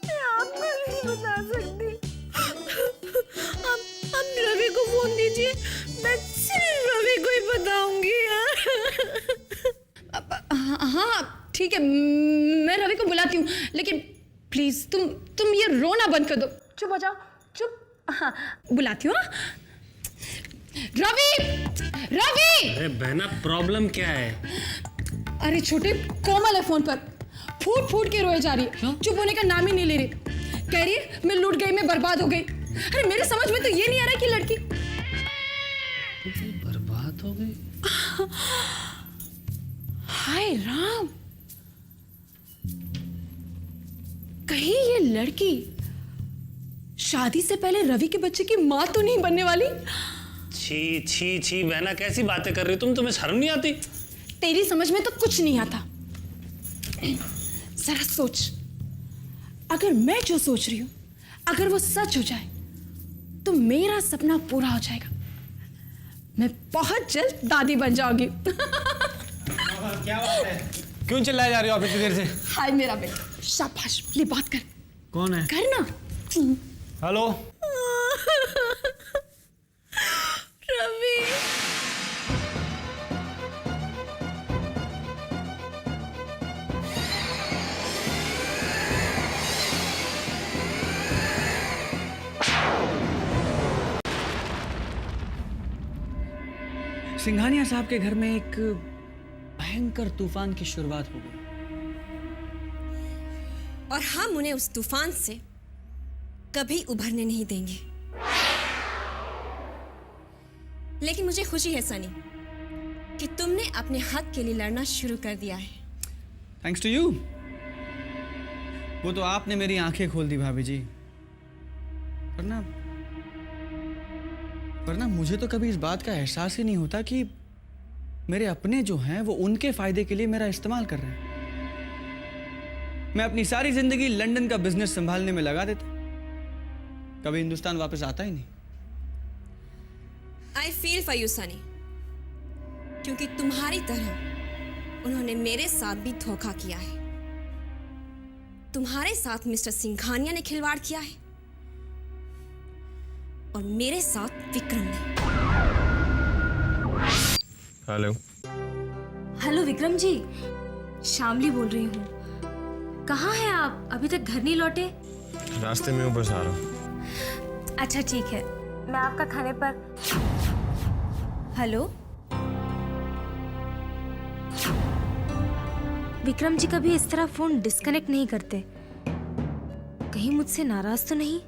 मैं आपको नहीं बता सकती। आप रवि को फोन दीजिए, मैं सिर्फ रवि को ही बताऊंगी। हाँ ठीक है, मैं रवि को बुलाती हूँ, लेकिन प्लीज तुम ये रोना बंद कर दो। चुप हो जाओ, चुप। हाँ बुलाती हूँ। रवि, रवि! अरे बहना, प्रॉब्लम क्या है? अरे छोटे, कोमल है फोन पर, फूट फूट के रोए जा रही है, चुप होने का नाम ही नहीं ले रही। कह रही है मैं लूट गई, मैं बर्बाद हो गई। अरे मेरे समझ में तो ये नहीं आ रहा कि लड़की बर्बाद हो गई। हाय राम, कहीं ये लड़की शादी से पहले रवि के बच्चे की माँ तो नहीं बनने वाली? छी छी छी बहना, कैसी बातें कर रही हो तुम? तुम्हें शर्म नहीं आती? तेरी समझ में तो कुछ नहीं आता। जरा सोच, अगर मैं जो सोच रही हूं अगर वो सच हो जाए तो मेरा सपना पूरा हो जाएगा। मैं बहुत जल्द दादी बन जाऊंगी। क्या बात है? क्यों चिल्लाए जा रही हो आप इतनी देर से? हाय मेरा बेटा, शाबाश, ले बात कर। कौन है? कर ना। हेलो। रवि, सिंघानिया साहब के घर में एक भयंकर तूफान की शुरुआत हो गई और हम उन्हें उस तूफान से कभी उभरने नहीं देंगे। लेकिन मुझे खुशी है सनी कि तुमने अपने हक के लिए लड़ना शुरू कर दिया है। Thanks to you. वो तो आपने मेरी आंखें खोल दी भाभी जी, वरना मुझे तो कभी इस बात का एहसास ही नहीं होता कि मेरे अपने जो हैं वो उनके फायदे के लिए मेरा इस्तेमाल कर रहे हैं। मैं अपनी सारी जिंदगी लंदन का बिजनेस संभालने में लगा देता, कभी हिंदुस्तान वापस आता ही नहीं। I feel for you Sunny. क्योंकि तुम्हारी तरह उन्होंने मेरे साथ भी धोखा किया है। तुम्हारे साथ मिस्टर सिंघानिया ने खिलवाड़ किया है और मेरे साथ विक्रम ने। हेलो। हेलो विक्रम जी, शामली बोल रही हूँ। कहाँ हैं आप? अभी तक घर नहीं लौटे? रास्ते में हूँ, बस आ रहा हूँ। अच्छा ठीक है, मैं आपका खाने पर। हेलो विक्रम जी, कभी इस तरह फोन डिस्कनेक्ट नहीं करते। कहीं मुझसे नाराज तो नहीं?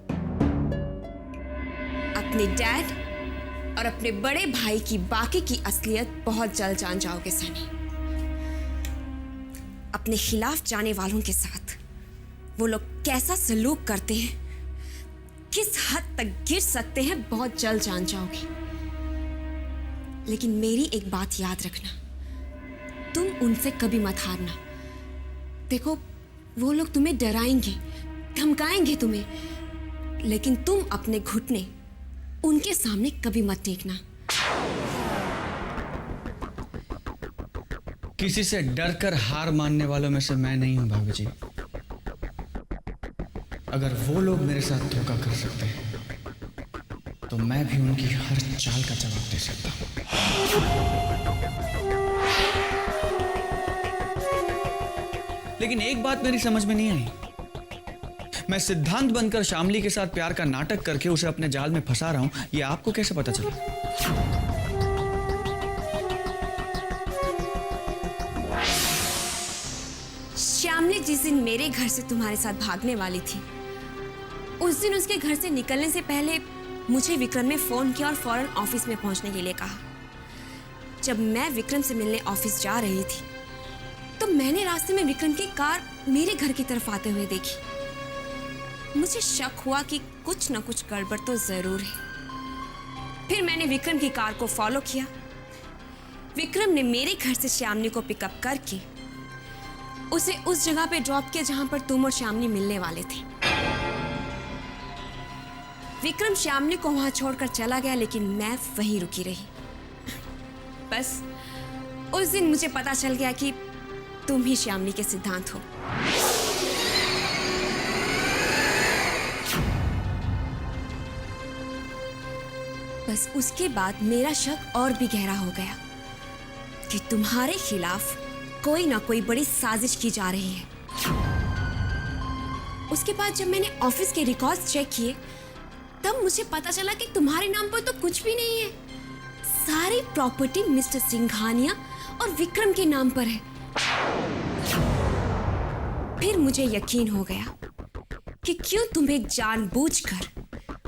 अपने डैड और अपने बड़े भाई की बाकी की असलियत बहुत जल्द जान जाओगे सनी। अपने खिलाफ जाने वालों के साथ वो लोग कैसा सलूक करते हैं, किस हद तक गिर सकते हैं, बहुत जल्द जान जाओगे। लेकिन मेरी एक बात याद रखना, तुम उनसे कभी मत हारना। देखो, वो लोग तुम्हें डराएंगे, धमकाएंगे तुम्हें, लेकिन तुम अपने घुटने उनके सामने कभी मत टेकना। किसी से डरकर हार मानने वालों में से मैं नहीं हूं भाभी जी। अगर वो लोग मेरे साथ धोखा कर सकते हैं तो मैं भी उनकी हर चाल का जवाब दे सकता हूं। लेकिन एक बात मेरी समझ में नहीं आई, मैं सिद्धांत बनकर शामली के साथ प्यार का नाटक करके उसे अपने जाल में फंसा रहा हूं, यह आपको कैसे पता चला? श्यामली जिस दिन मेरे घर से तुम्हारे साथ भागने वाली थी, उस दिन उसके घर से निकलने से पहले मुझे विक्रम ने फोन किया और फौरन ऑफिस में पहुंचने के लिए कहा। जब मैं विक्रम से मिलने ऑफिस जा रही थी तो मैंने रास्ते में विक्रम की कार मेरे घर की तरफ आते हुए देखी। मुझे शक हुआ कि कुछ न कुछ गड़बड़ तो जरूर है। फिर मैंने विक्रम की कार को फॉलो किया। विक्रम ने मेरे घर से श्यामली को पिकअप करके उसे उस जगह पे ड्रॉप किया जहां पर तुम और श्यामली मिलने वाले थे। विक्रम श्यामली को वहां छोड़कर चला गया, लेकिन मैं वहीं रुकी रही। बस उस दिन मुझे पता चल गया कि तुम ही श्यामली के सिद्धांत हो। बस उसके बाद मेरा शक और भी गहरा हो गया कि तुम्हारे खिलाफ कोई ना कोई बड़ी साजिश की जा रही है। उसके बाद जब मैंने ऑफिस के रिकॉर्ड्स चेक किए तब मुझे पता चला कि तुम्हारे नाम पर तो कुछ भी नहीं है। सारी प्रॉपर्टी मिस्टर सिंघानिया और विक्रम के नाम पर है। फिर मुझे यकीन हो गया कि क्यों तुम्हें जानबूझकर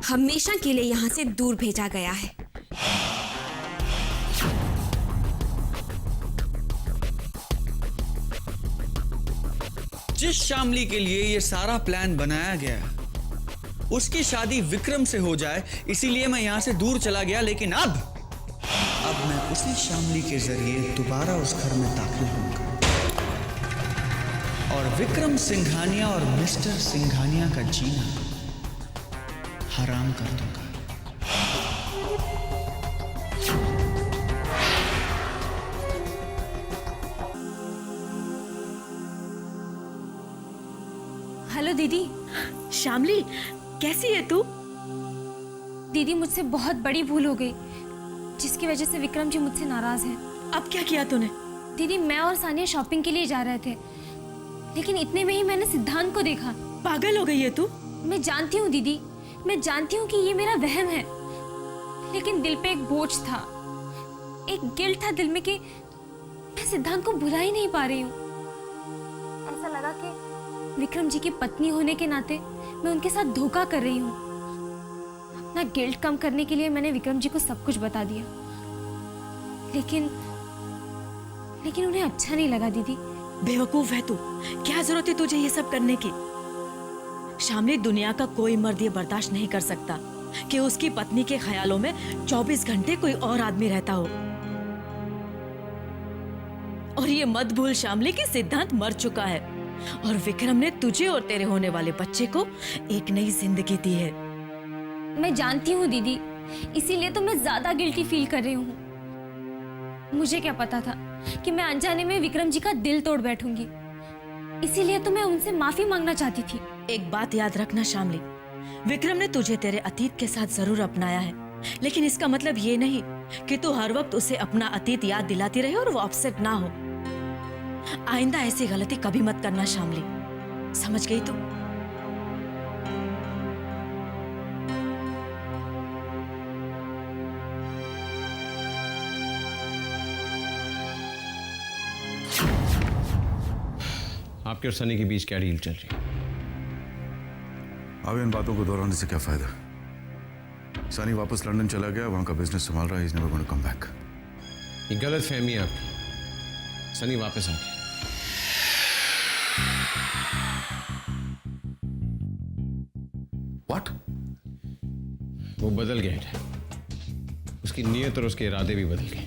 हमेशा के लिए यहां से दूर भेजा गया है। जिस श्यामली के लिए ये सारा प्लान बनाया गया उसकी शादी विक्रम से हो जाए, इसीलिए मैं यहां से दूर चला गया। लेकिन अब मैं उसी श्यामली के जरिए दोबारा उस घर में दाखिल होऊंगा और विक्रम सिंघानिया और मिस्टर सिंघानिया का जीना हराम कर दूंगा। हेलो दीदी। शामली, कैसी है तू? दीदी, मुझसे बहुत बड़ी भूल हो गई जिसकी वजह से विक्रम जी मुझसे नाराज हैं। अब क्या किया तूने? दीदी, मैं और सानिया शॉपिंग के लिए जा रहे थे, लेकिन इतने में ही मैंने सिद्धांत को देखा। पागल हो गई है तू? मैं जानती हूँ दीदी, मैं जानती हूँ कि ये मेरा वहम है, लेकिन दिल पे एक बोझ था, एक गिल्ट था दिल में कि मैं सिद्धांत को भुला ही नहीं पा रही हूँ। ऐसा लगा कि विक्रम जी की पत्नी होने के नाते मैं उनके साथ धोखा कर रही हूँ। अपना गिल्ट कम करने के लिए मैंने विक्रम जी को सब कुछ बता दिया, लेकिन उन्हें अच्छा नहीं लगा। दीदी, बेवकूफ है तू। क्या जरूरत है तुझे ये सब करने की? शामली, दुनिया का कोई मर्द ये बर्दाश्त नहीं कर सकता कि उसकी पत्नी के ख्यालों में 24 घंटे कोई और आदमी रहता हो। और ये मत भूल शामली कि सिद्धांत मर चुका है और विक्रम ने तुझे और तेरे होने वाले बच्चे को एक नई जिंदगी दी है। मैं जानती हूँ दीदी, इसीलिए तो मैं ज्यादा गिल्टी फील कर रही हूँ। मुझे क्या पता था कि मैं अनजाने में विक्रम जी का दिल तोड़ बैठूंगी। इसीलिए तो मैं उनसे माफी मांगना चाहती थी। एक बात याद रखना शामली, विक्रम ने तुझे तेरे अतीत के साथ जरूर अपनाया है, लेकिन इसका मतलब ये नहीं कि तू हर वक्त उसे अपना अतीत याद दिलाती रहे और वो अपसेट ना हो। आइंदा ऐसी गलती कभी मत करना शामली, समझ गई तू? आपके और सनी के बीच क्या डील चल रही है? अब इन बातों को दोहराने से क्या फायदा? सनी वापस लंदन चला गया, वहां का बिजनेस संभाल रहा है। He's never going to come back. ये गलत फहमी है आपकी। सनी वापस आ गया। What? वो बदल गया है। उसकी नीयत और उसके इरादे भी बदल गए।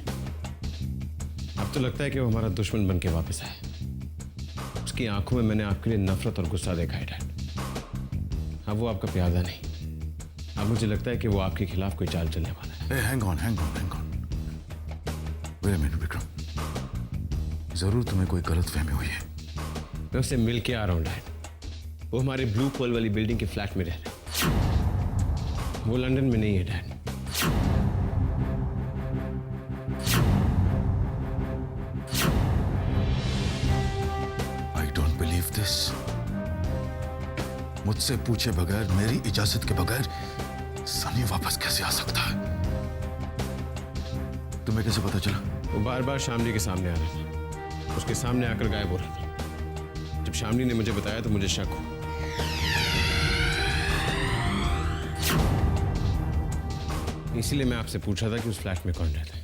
अब तो लगता है कि वो हमारा दुश्मन बन के वापस आया। उसकी आंखों में मैंने आपके लिए नफरत और गुस्सा देखा है डैड। अब वो आपका प्यादा नहीं। अब मुझे लगता है कि वो आपके खिलाफ कोई चाल चलने वाला है। Hey, hang on. Wait a minute, Vikram. जरूर तुम्हें कोई गलत फहमी हुई है। मैं उससे मिल के आ रहा हूँ डैड। वो हमारे ब्लू पोल वाली बिल्डिंग के फ्लैट में रह रहे। वो लंदन में नहीं है dad. I don't believe this. मुझसे पूछे बगैर, मेरी इजाजत के बगैर सनी वापस कैसे आ सकता है? तुम्हें कैसे पता चला? वो बार बार शामली के सामने आ रहा था। उसके सामने आकर गायब हो रहा था। जब शामली ने मुझे बताया तो मुझे शक हुआ। इसीलिए मैं आपसे पूछा था कि उस फ्लैट में कौन रहता है।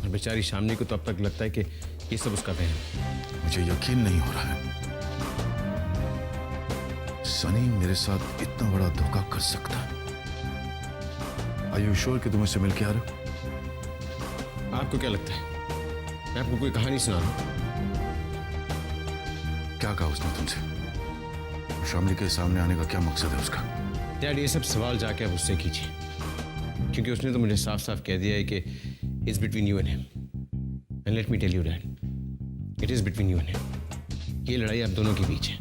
और बेचारी शामली को तो अब तक लगता है कि ये सब उसका वहम है। मुझे यकीन नहीं हो रहा है सनी मेरे साथ इतना बड़ा धोखा कर सकता है। Are you sure कि तुम इससे मिल के आ रहे हो? आपको क्या लगता है मैं आपको कोई कहानी सुना रहा हूं? क्या कहा उसने तुमसे? शामली के सामने आने का क्या मकसद है उसका? डैड ये सब सवाल जाके आप उससे कीजिए, क्योंकि उसने तो मुझे साफ साफ कह दिया है कि it's between you and him. And let me tell you dad, it is between you and him. ये लड़ाई आप दोनों के बीच है,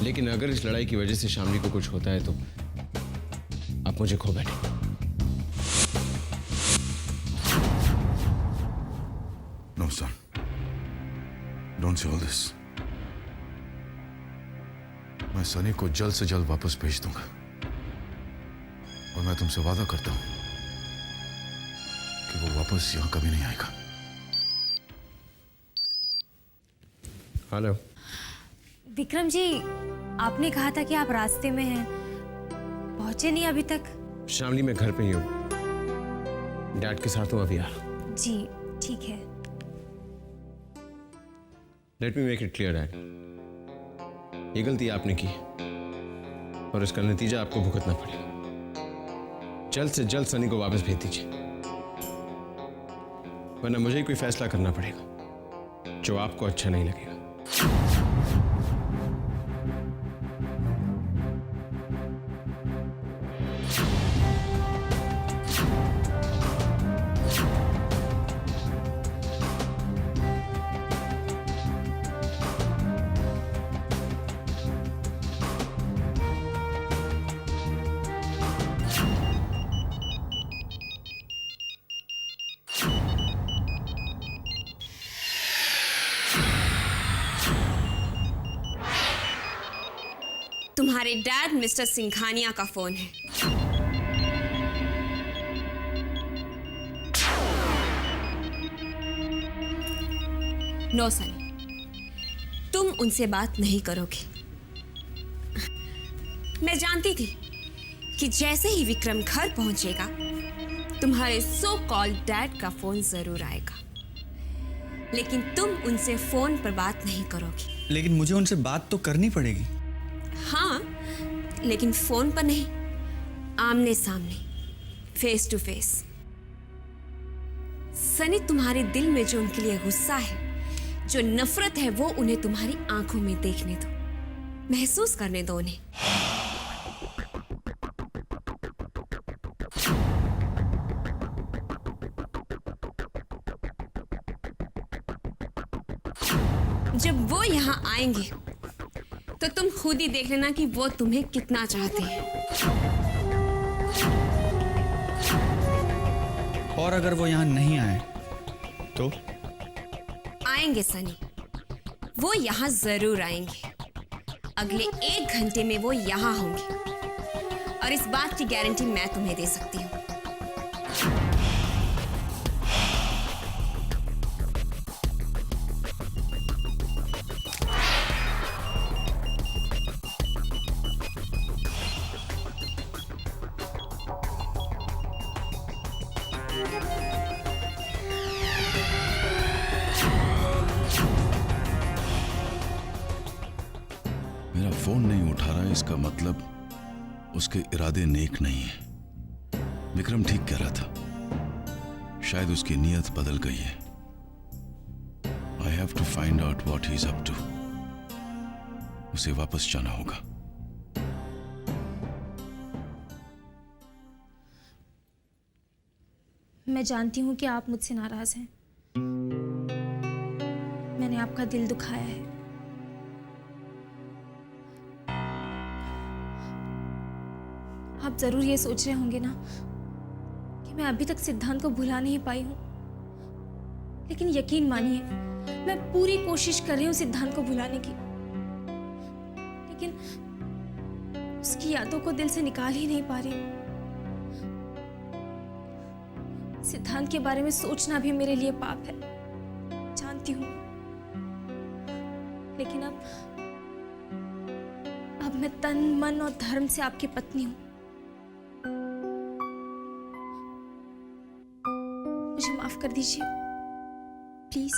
लेकिन अगर इस लड़ाई की वजह से शामली को कुछ होता है तो आप मुझे खो बैठे। No, son. Don't say all this. मैं सनी को जल्द से जल्द वापस भेज दूंगा और मैं तुमसे वादा करता हूं कि वो वापस यहां कभी नहीं आएगा। हेलो विक्रम जी, आपने कहा था कि आप रास्ते में हैं, पहुंचे नहीं अभी तक। शामली मैं घर पे ही हूँ, डैड के साथ हूँ अभी। यार जी ठीक है। Let me make it clear dad, ये गलती आपने की और इसका नतीजा आपको भुगतना पड़ेगा। जल्द से जल्द सनी को वापस भेज दीजिए, वरना मुझे कोई फैसला करना पड़ेगा जो आपको अच्छा नहीं लगेगा। तुम्हारे डैड मिस्टर सिंघानिया का फोन है। नो सनी, तुम उनसे बात नहीं करोगे। मैं जानती थी कि जैसे ही विक्रम घर पहुंचेगा तुम्हारे सो कॉल्ड डैड का फोन जरूर आएगा, लेकिन तुम उनसे फोन पर बात नहीं करोगे। लेकिन मुझे उनसे बात तो करनी पड़ेगी। हाँ, लेकिन फोन पर नहीं, आमने सामने, फेस टू फेस। सनी, तुम्हारे दिल में जो उनके लिए गुस्सा है, जो नफरत है, वो उन्हें तुम्हारी आंखों में देखने दो, महसूस करने दो उन्हें। जब वो यहाँ आएंगे तो तुम खुद ही देख लेना कि वो तुम्हें कितना चाहते हैं। और अगर वो यहाँ नहीं आए तो? आएंगे सनी, वो यहाँ जरूर आएंगे। अगले 1 घंटे में वो यहाँ होंगे और इस बात की गारंटी मैं तुम्हें दे सकती हूँ। मेरा फोन नहीं उठा रहा है, इसका मतलब उसके इरादे नेक नहीं है। विक्रम ठीक कह रहा था, शायद उसकी नीयत बदल गई है। I have to find out what he is up to. उसे वापस जाना होगा। मैं जानती हूँ कि आप मुझसे नाराज हैं। मैंने आपका दिल दुखाया है। आप जरूर ये सोच रहे होंगे ना कि मैं अभी तक सिद्धांत को भुला नहीं पाई हूँ, लेकिन यकीन मानिए मैं पूरी कोशिश कर रही हूँ सिद्धांत को भुलाने की, लेकिन उसकी यादों को दिल से निकाल ही नहीं पा रही हूँ। सिद्धांत के बारे में सोचना भी मेरे लिए पाप है, जानती हूँ, लेकिन अब मैं तन मन और धर्म से आपकी पत्नी हूँ। मुझे माफ कर दीजिए प्लीज।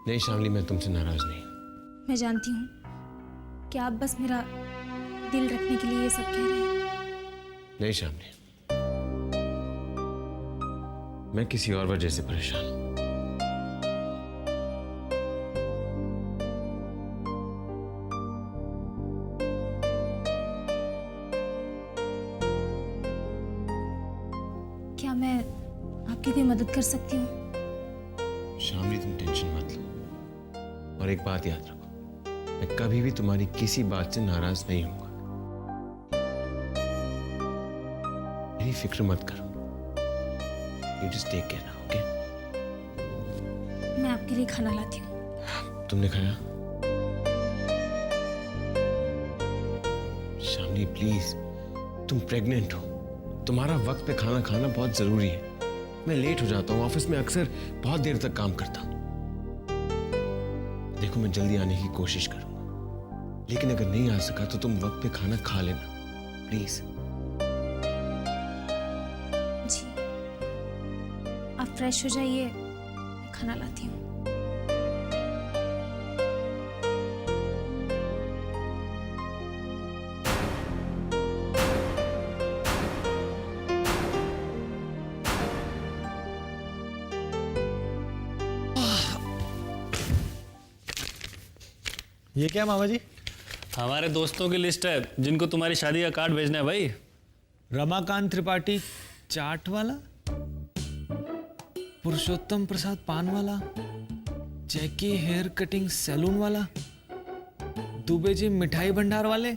नहीं शामली, मैं तुमसे नाराज नहीं। मैं जानती हूँ कि आप बस मेरा दिल रखने के लिए ये सब कह रहे हैं। नहीं शामली, मैं किसी और वजह से परेशान हूं। क्या मैं आपकी कोई मदद कर सकती हूँ? शामली, तुम टेंशन मत लो और एक बात याद रखो, मैं कभी भी तुम्हारी किसी बात से नाराज नहीं होऊंगा। मेरी फिक्र मत करो। You just take care now, okay? मैं आपके लिए खाना लाती हूँ। तुमने खाया? शामली प्लीज, तुम प्रेग्नेंट हो, तुम्हारा वक्त पे खाना खाना बहुत जरूरी है। मैं लेट हो जाता हूँ, ऑफिस में अक्सर बहुत देर तक काम करता हूँ। देखो, मैं जल्दी आने की कोशिश करूंगा, लेकिन अगर नहीं आ सका तो तुम वक्त पे खाना खा लेना प्लीज। जी, आप फ्रेश हो जाइए, मैं खाना लाती हूँ। ये क्या मामा जी? हमारे दोस्तों की लिस्ट है जिनको तुम्हारी शादी का कार्ड भेजना है भाई। रमाकांत त्रिपाठी चाट वाला, पुरुषोत्तम प्रसाद पान वाला, जैकी हेयर कटिंग सैलून वाला, दुबे जी मिठाई भंडार वाले।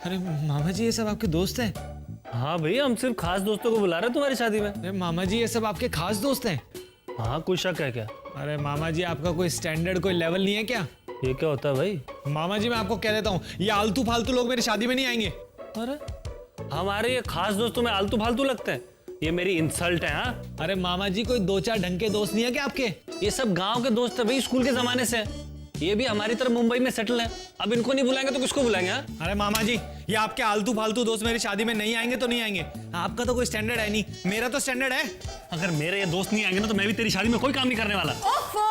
अरे मामा जी, ये सब आपके दोस्त हैं? हाँ भाई, हम सिर्फ खास दोस्तों को बुला रहे हैं तुम्हारी शादी में। अरे मामा जी, ये सब आपके खास दोस्त हैं? हाँ, कुछ शक है क्या? अरे मामा जी, आपका कोई स्टैंडर्ड, कोई लेवल नहीं है क्या? ये क्या होता है भाई? मामा जी, मैं आपको कह देता हूँ, ये आलतू फालतू लोग मेरी शादी में नहीं आएंगे। अरे हमारे ये खास दोस्तों में आलतू फालतू लगते हैं? ये मेरी इंसल्ट है। हाँ, अरे मामा जी, कोई 2-4 ढंग के दोस्त नहीं है क्या आपके? ये सब गांव के दोस्त है भाई, स्कूल के जमाने से। ये भी हमारी तरह मुंबई में सेटल है। अब इनको नहीं बुलाएंगे तो किसको बुलाएंगे? हाँ? अरे मामा जी, ये आपके आलतू फालतू दोस्त मेरी शादी में नहीं आएंगे तो नहीं आएंगे। आपका तो कोई स्टैंडर्ड है नहीं, मेरा तो स्टैंडर्ड है। अगर मेरे ये दोस्त नहीं आएंगे ना तो मैं भी तेरी शादी में कोई काम नहीं करने वाला। ओफो,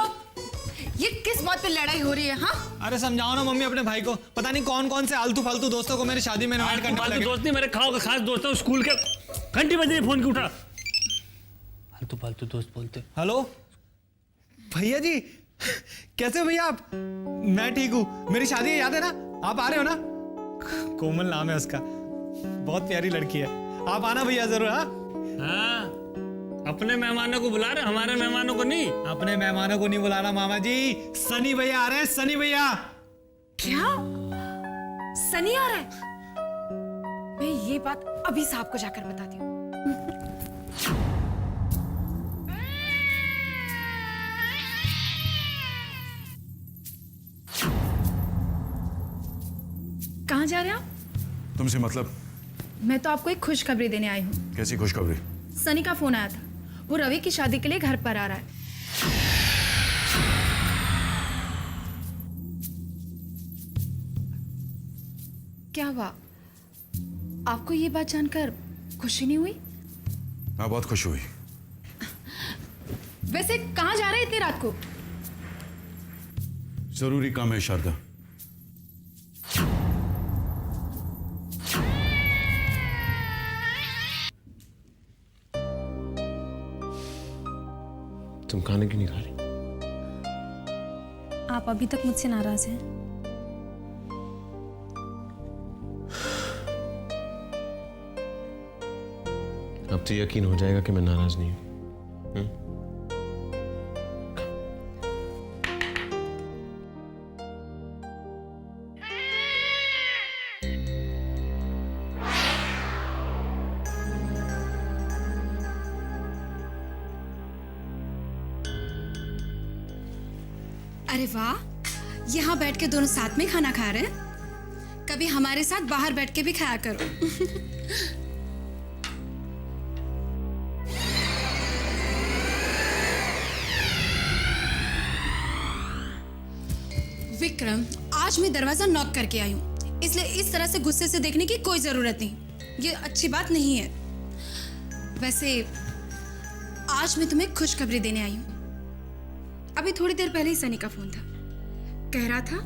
ये किस बात पे लड़ाई हो रही है? हाँ, अरे समझाओ ना मम्मी अपने भाई को, पता नहीं कौन कौन से आलतू फालतू दोस्तों को मेरी शादी में इनवाइट करने फालतू लगे। दोस्त नहीं, मेरे खाओ का खास दोस्त है, स्कूल के। घंटी बज रही है, फोन क्यों उठा? फालतू फालतू दोस्त बोलते। हेलो भैया जी, कैसे हो भैया आप? मैं ठीक हूँ, मेरी शादी है, याद है ना? आप आ रहे हो ना? कोमल नाम है उसका, बहुत प्यारी लड़की है। आप आना भैया जरूर। हाँ, हाँ, अपने मेहमानों को बुला रहे, हमारे मेहमानों को नहीं। अपने मेहमानों को नहीं बुलाना मामा जी, सनी भैया आ रहे हैं, सनी भैया। क्या? सनी आ रहा है? मैं ये बात अभी साहब को जाकर बताती हूँ। कहाँ जा रहे हैं आप? तुमसे मतलब? मैं तो आपको एक खुशखबरी देने आई हूँ। कैसी खुशखबरी? सनी का फोन आया था, वो रवि की शादी के लिए घर पर आ रहा है। क्या हुआ? आपको ये बात जानकर खुशी नहीं हुई? हाँ, बहुत खुश हुई। वैसे कहाँ जा रहे हैं इतनी रात को? जरूरी काम है शारदा। तुम खाने क्यों नहीं खा रही? आप अभी तक मुझसे नाराज हैं? अब तो यकीन हो जाएगा कि मैं नाराज नहीं हूं। अरे वाह, यहाँ बैठ के दोनों साथ में खाना खा रहे हैं। कभी हमारे साथ बाहर बैठ के भी खाया करो। विक्रम, आज मैं दरवाजा नॉक करके आई हूँ, इसलिए इस तरह से गुस्से से देखने की कोई जरूरत नहीं। ये अच्छी बात नहीं है। वैसे आज मैं तुम्हें खुशखबरी देने आई हूँ। अभी थोड़ी देर पहले ही सनी का फोन था, कह रहा था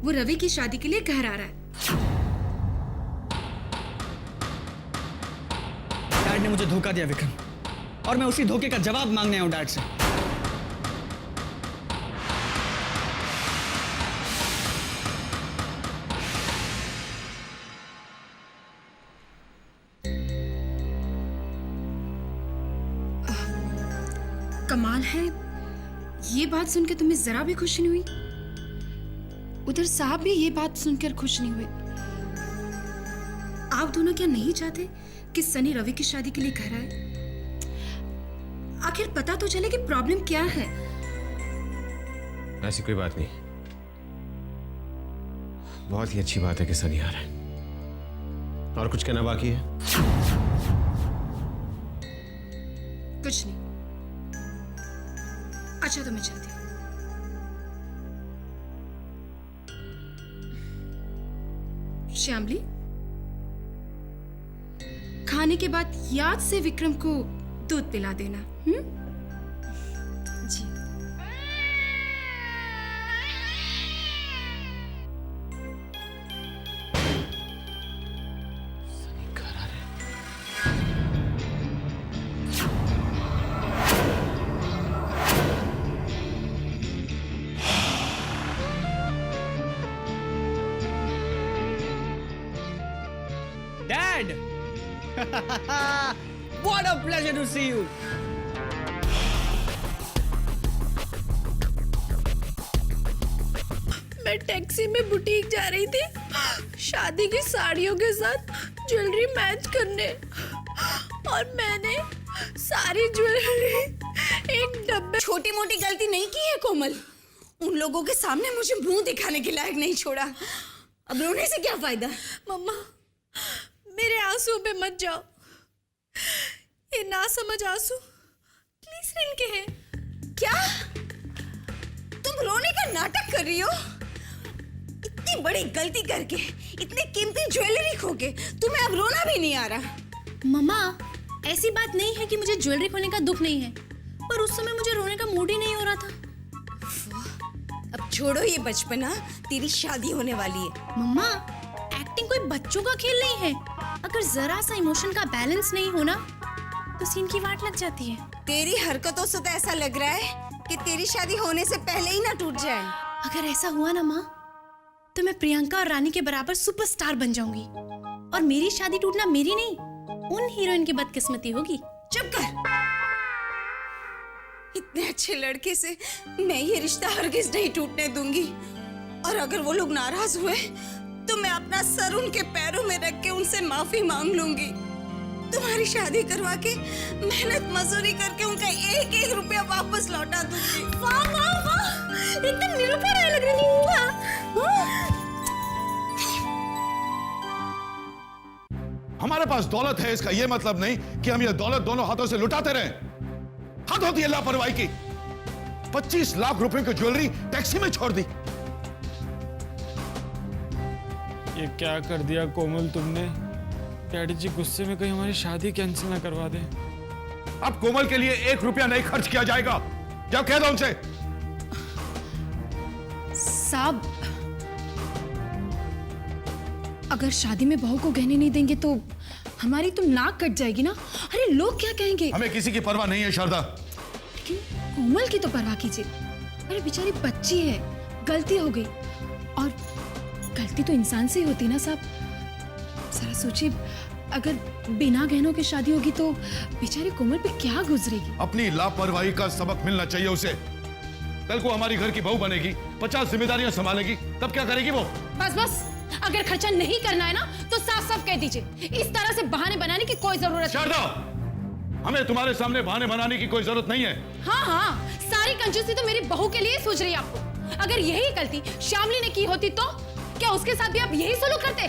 वो रवि की शादी के लिए घर आ रहा है। डैड ने मुझे धोखा दिया विक्रम, और मैं उसी धोखे का जवाब मांगने आया हूं डैड से। कमाल है, ये बात सुनकर तुम्हें जरा भी खुशी नहीं हुई? उधर साहब भी ये बात सुनकर खुश नहीं हुए। आप दोनों क्या नहीं चाहते कि सनी रवि की शादी के लिए घर आए? आखिर पता तो चले कि प्रॉब्लम क्या है। ऐसी कोई बात नहीं, बहुत ही अच्छी बात है कि सनी आ रहा है। और कुछ कहना बाकी है? कुछ नहीं। अच्छा, तो मैं चलती हूँ। श्यामली, खाने के बाद याद से विक्रम को दूध पिला देना। जी। सनी घर आ रहा है। Dad! What a pleasure to see you! मैं टैक्सी में बुटीक जा रही थी शादी की साड़ियों के साथ ज्वेलरी मैच करने, और मैंने सारी ज्वेलरी एक डब्बे। छोटी मोटी गलती नहीं की है कोमल, उन लोगों के सामने मुझे मुंह दिखाने के लायक नहीं छोड़ा। अब रोने से क्या फायदा? मम्मा, मेरे आंसुओं पे मत जाओ, ये ना समझ आंसू प्लीज इनके हैं। क्या तुम रोने का नाटक कर रही हो? इतनी बड़ी गलती करके, इतने कीमती ज्वेलरी खो के तुम्हें अब रोना भी नहीं आ रहा? मम्मा, ऐसी बात नहीं है कि मुझे ज्वेलरी खोने का दुख नहीं है, पर उस समय मुझे रोने का मूड ही नहीं हो रहा था। अब छोड़ो ये बचपना, तेरी शादी होने वाली है। मम्मा, एक्टिंग कोई बच्चों का खेल नहीं है। अगर जरा सा इमोशन का बैलेंस नहीं होना तो सीन की वाट लग जाती है। तेरी हरकतों से तो ऐसा लग रहा है कि तेरी शादी होने से पहले ही ना टूट जाए। अगर ऐसा हुआ ना माँ, तो मैं प्रियंका और रानी के बराबर सुपरस्टार बन जाऊंगी, और मेरी शादी टूटना मेरी नहीं, उन हीरोइन की बदकिस्मती होगी। चुप कर। इतने अच्छे लड़के से मैं ये रिश्ता हरगिज नहीं टूटने दूंगी। और अगर वो लोग नाराज हुए तो मैं अपना सर उनके पैरों में रख के उनसे माफी मांग लूंगी। तुम्हारी शादी करवा के मेहनत मजदूरी करके उनका एक एक रुपया वापस लौटा दूंगी। वाह वाह वाह, एकदम निरुपा लग रही हूँ। हमारे पास दौलत है इसका यह मतलब नहीं कि हम ये दौलत दोनों हाथों से लुटाते रहें। हद होती है लापरवाही की। 25 लाख रुपए की ज्वेलरी टैक्सी में छोड़ दी। ये क्या कर दिया कोमल तुमने? डैडी जी गुस्से में कहीं हमारी शादी कैंसिल ना करवा दे। अब कोमल के लिए 1 रुपया नहीं खर्च किया जाएगा। जब कह दो उनसे। साहब, अगर शादी में बहू को गहने नहीं देंगे तो हमारी तो नाक कट जाएगी ना। अरे लोग क्या कहेंगे? हमें किसी की परवाह नहीं है शारदा। लेकिन कोमल की तो परवाह कीजिए। अरे बेचारी बच्ची है, गलती हो गई। और गलती तो इंसान से ही होती ना साहब। जरा सोचिए, अगर बिना गहनों की शादी होगी तो बेचारी कोमल पे क्या गुजरेगी। अपनी लापरवाही का सबक मिलना चाहिए उसे। कल को हमारी घर की बहू बनेगी, 50 जिम्मेदारियां संभालेगी, तब क्या करेगी वो? बस बस, अगर खर्चा नहीं करना है ना तो साफ साफ कह दीजिए। इस तरह से बहाने बनाने की कोई जरूरत नहीं। शारदा, हमें तुम्हारे सामने बहाने बनाने की कोई जरूरत नहीं है। हाँ हाँ, सारी कंजूसी तो मेरी बहू के लिए सूझ रही है आपको। अगर यही गलती श्यामली ने की होती तो क्या उसके साथ भी आप यही सलूक करते?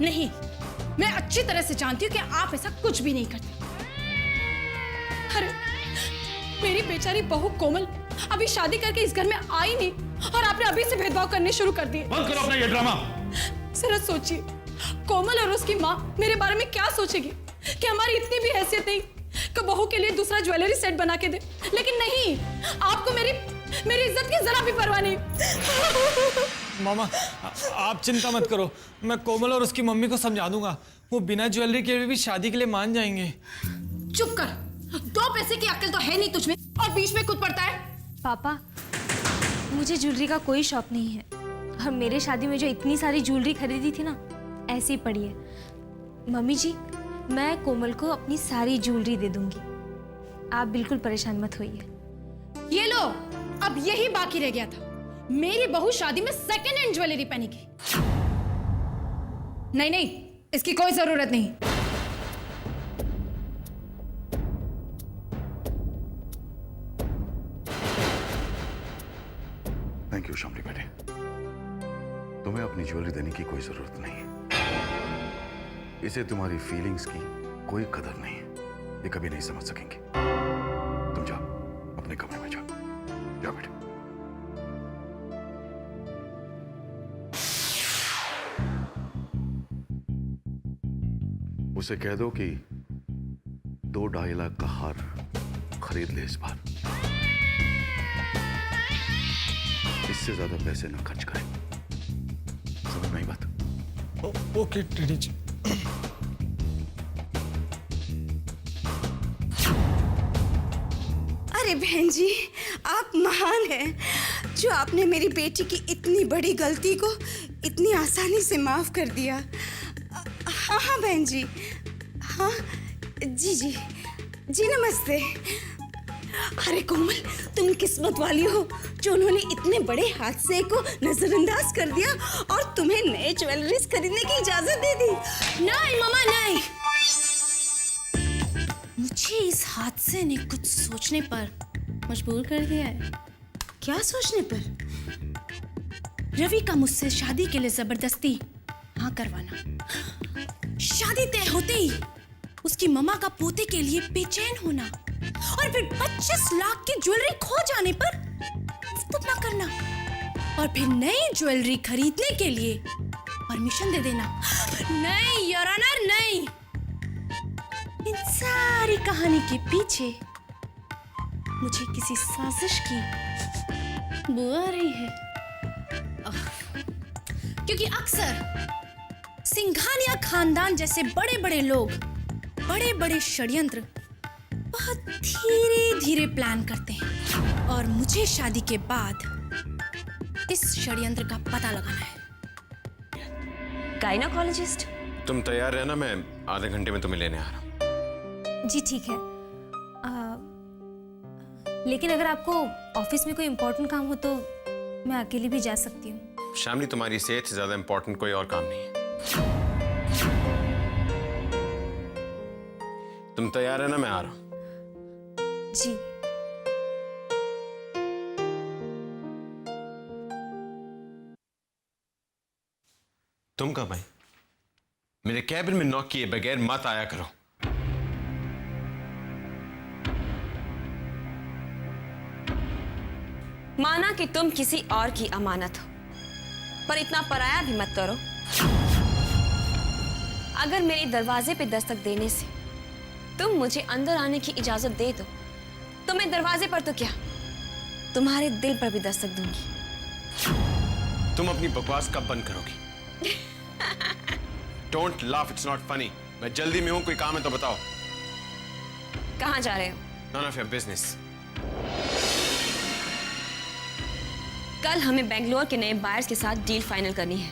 नहीं, मैं अच्छी तरह से जानती हूँ कि आप ऐसा कुछ भी नहीं करते। अरे मेरी बेचारी बहू कोमल अभी शादी करके इस घर में आई नहीं और आपने अभी से भेदभाव करने शुरू कर दिए। बंद करो अपना ये ड्रामा। जरा सोचिए, कोमल और उसकी माँ मेरे बारे में क्या सोचेगी कि हमारी इतनी भी हैसियत नहीं कि बहू के लिए दूसरा ज्वेलरी सेट बना के दे। लेकिन नहीं, आपको मेरी इज्जत की जरा भी परवाह नहीं। मामा आप चिंता मत करो, मैं कोमल और उसकी मम्मी को समझा दूंगा। वो बिना ज्वेलरी के भी शादी के लिए मान जाएंगे। चुप कर, 2 पैसे की अक्ल तो है नहीं तुझमें और बीच में कूद पड़ता है। पापा, मुझे ज्वेलरी का कोई शौक नहीं है और मेरे शादी में जो इतनी सारी ज्वेलरी खरीदी थी ना, ऐसे ही पड़ी है। मम्मी जी, मैं कोमल को अपनी सारी ज्वेलरी दे दूंगी, आप बिल्कुल परेशान मत होइए। ये लो, अब यही बाकी रह गया था, मेरी बहू शादी में सेकंड हैंड ज्वेलरी पहनेगी। नहीं नहीं, इसकी कोई जरूरत नहीं। थैंक यू शामली बेटे, तुम्हें अपनी ज्वेलरी देने की कोई जरूरत नहीं है। इसे तुम्हारी फीलिंग्स की कोई कदर नहीं है, ये कभी नहीं समझ सकेंगे। तुम जाओ अपने कमरे में, जाओ बेटे। उसे कह दो कि 2-2.5 लाख का हार खरीद ले इस बार। इससे ज्यादा पैसे ना खर्च करें, समझ में आई बात? ओके डैडी जी। अरे बहन जी, आप महान हैं जो आपने मेरी बेटी की इतनी बड़ी गलती को इतनी आसानी से माफ कर दिया। हाँ हाँ बहन जी, हाँ जी जी जी, नमस्ते। अरे कोमल, तुम किस्मत वाली हो जो उन्होंने इतने बड़े हादसे को नजरअंदाज कर दिया और तुम्हें नए ज्वेलरीज खरीदने की इजाजत दे दी। नहीं मामा नहीं, मुझे इस हादसे ने कुछ सोचने पर मजबूर कर दिया है। क्या सोचने पर? रवि का मुझसे शादी के लिए जबरदस्ती हाँ करवाना। शादी तय होते ही उसकी मम्मा का पोते के लिए बेचैन होना और फिर 25 लाख की ज्वेलरी खो जाने पर ना करना और फिर नई ज्वेलरी खरीदने के लिए परमिशन दे देना। नहीं योर ऑनर, नहीं। इन सारी कहानी के पीछे मुझे किसी साजिश की बू आ रही है, क्योंकि अक्सर सिंघानिया खानदान जैसे बड़े बड़े लोग बड़े बड़े षड्यंत्र बहुत धीरे धीरे प्लान करते हैं और मुझे शादी के बाद इस षड्यंत्र का पता लगाना है। गायनोकोलॉजिस्ट? तुम तैयार रहना, मैं आधे घंटे में तुम्हें लेने आ रहा हूँ। जी ठीक है। लेकिन अगर आपको ऑफिस में कोई इम्पोर्टेंट काम हो तो मैं अकेली भी जा सकती हूँ। शामली, तुम्हारी सेहत से ज्यादा इंपॉर्टेंट कोई और काम नहीं है। तुम तैयार है ना? मैं आ रहा हूं। जी। तुम कब आई? मेरे कैबिन में नॉक किए बगैर मत आया करो। माना कि तुम किसी और की अमानत हो, पर इतना पराया भी मत करो। अगर मेरे दरवाजे पे दस्तक देने से तुम मुझे अंदर आने की इजाजत दे दो तो मैं दरवाजे पर तो क्या, तुम्हारे दिल पर भी दस्तक दूंगी। तुम अपनी बकवास कब बंद करोगी? Don't laugh, it's not funny. मैं जल्दी में हूं, कोई काम है तो बताओ। कहां जा रहे हो? None of your business. कल हमें बेंगलोर के नए बायर्स के साथ डील फाइनल करनी है,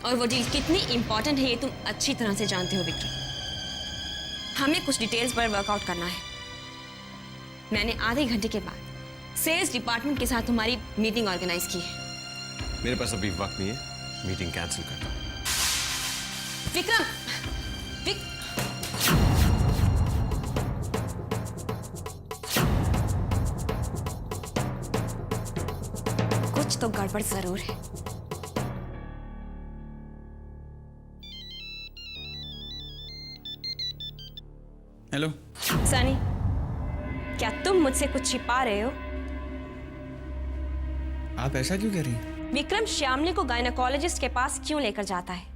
और वो डील कितनी इंपॉर्टेंट है ये तुम अच्छी तरह से जानते हो विक्रम। हमें कुछ डिटेल्स पर वर्कआउट करना है। मैंने आधे घंटे के बाद सेल्स डिपार्टमेंट के साथ तुम्हारी मीटिंग ऑर्गेनाइज की है। मेरे पास अभी वक्त नहीं है, मीटिंग कैंसिल कर दो। विक्रम, कुछ तो गड़बड़ जरूर है। हेलो सनी, क्या तुम मुझसे कुछ छिपा रहे हो? आप ऐसा क्यों कह रही हैं? विक्रम श्यामली को गायनेकोलॉजिस्ट के पास क्यों लेकर जाता है?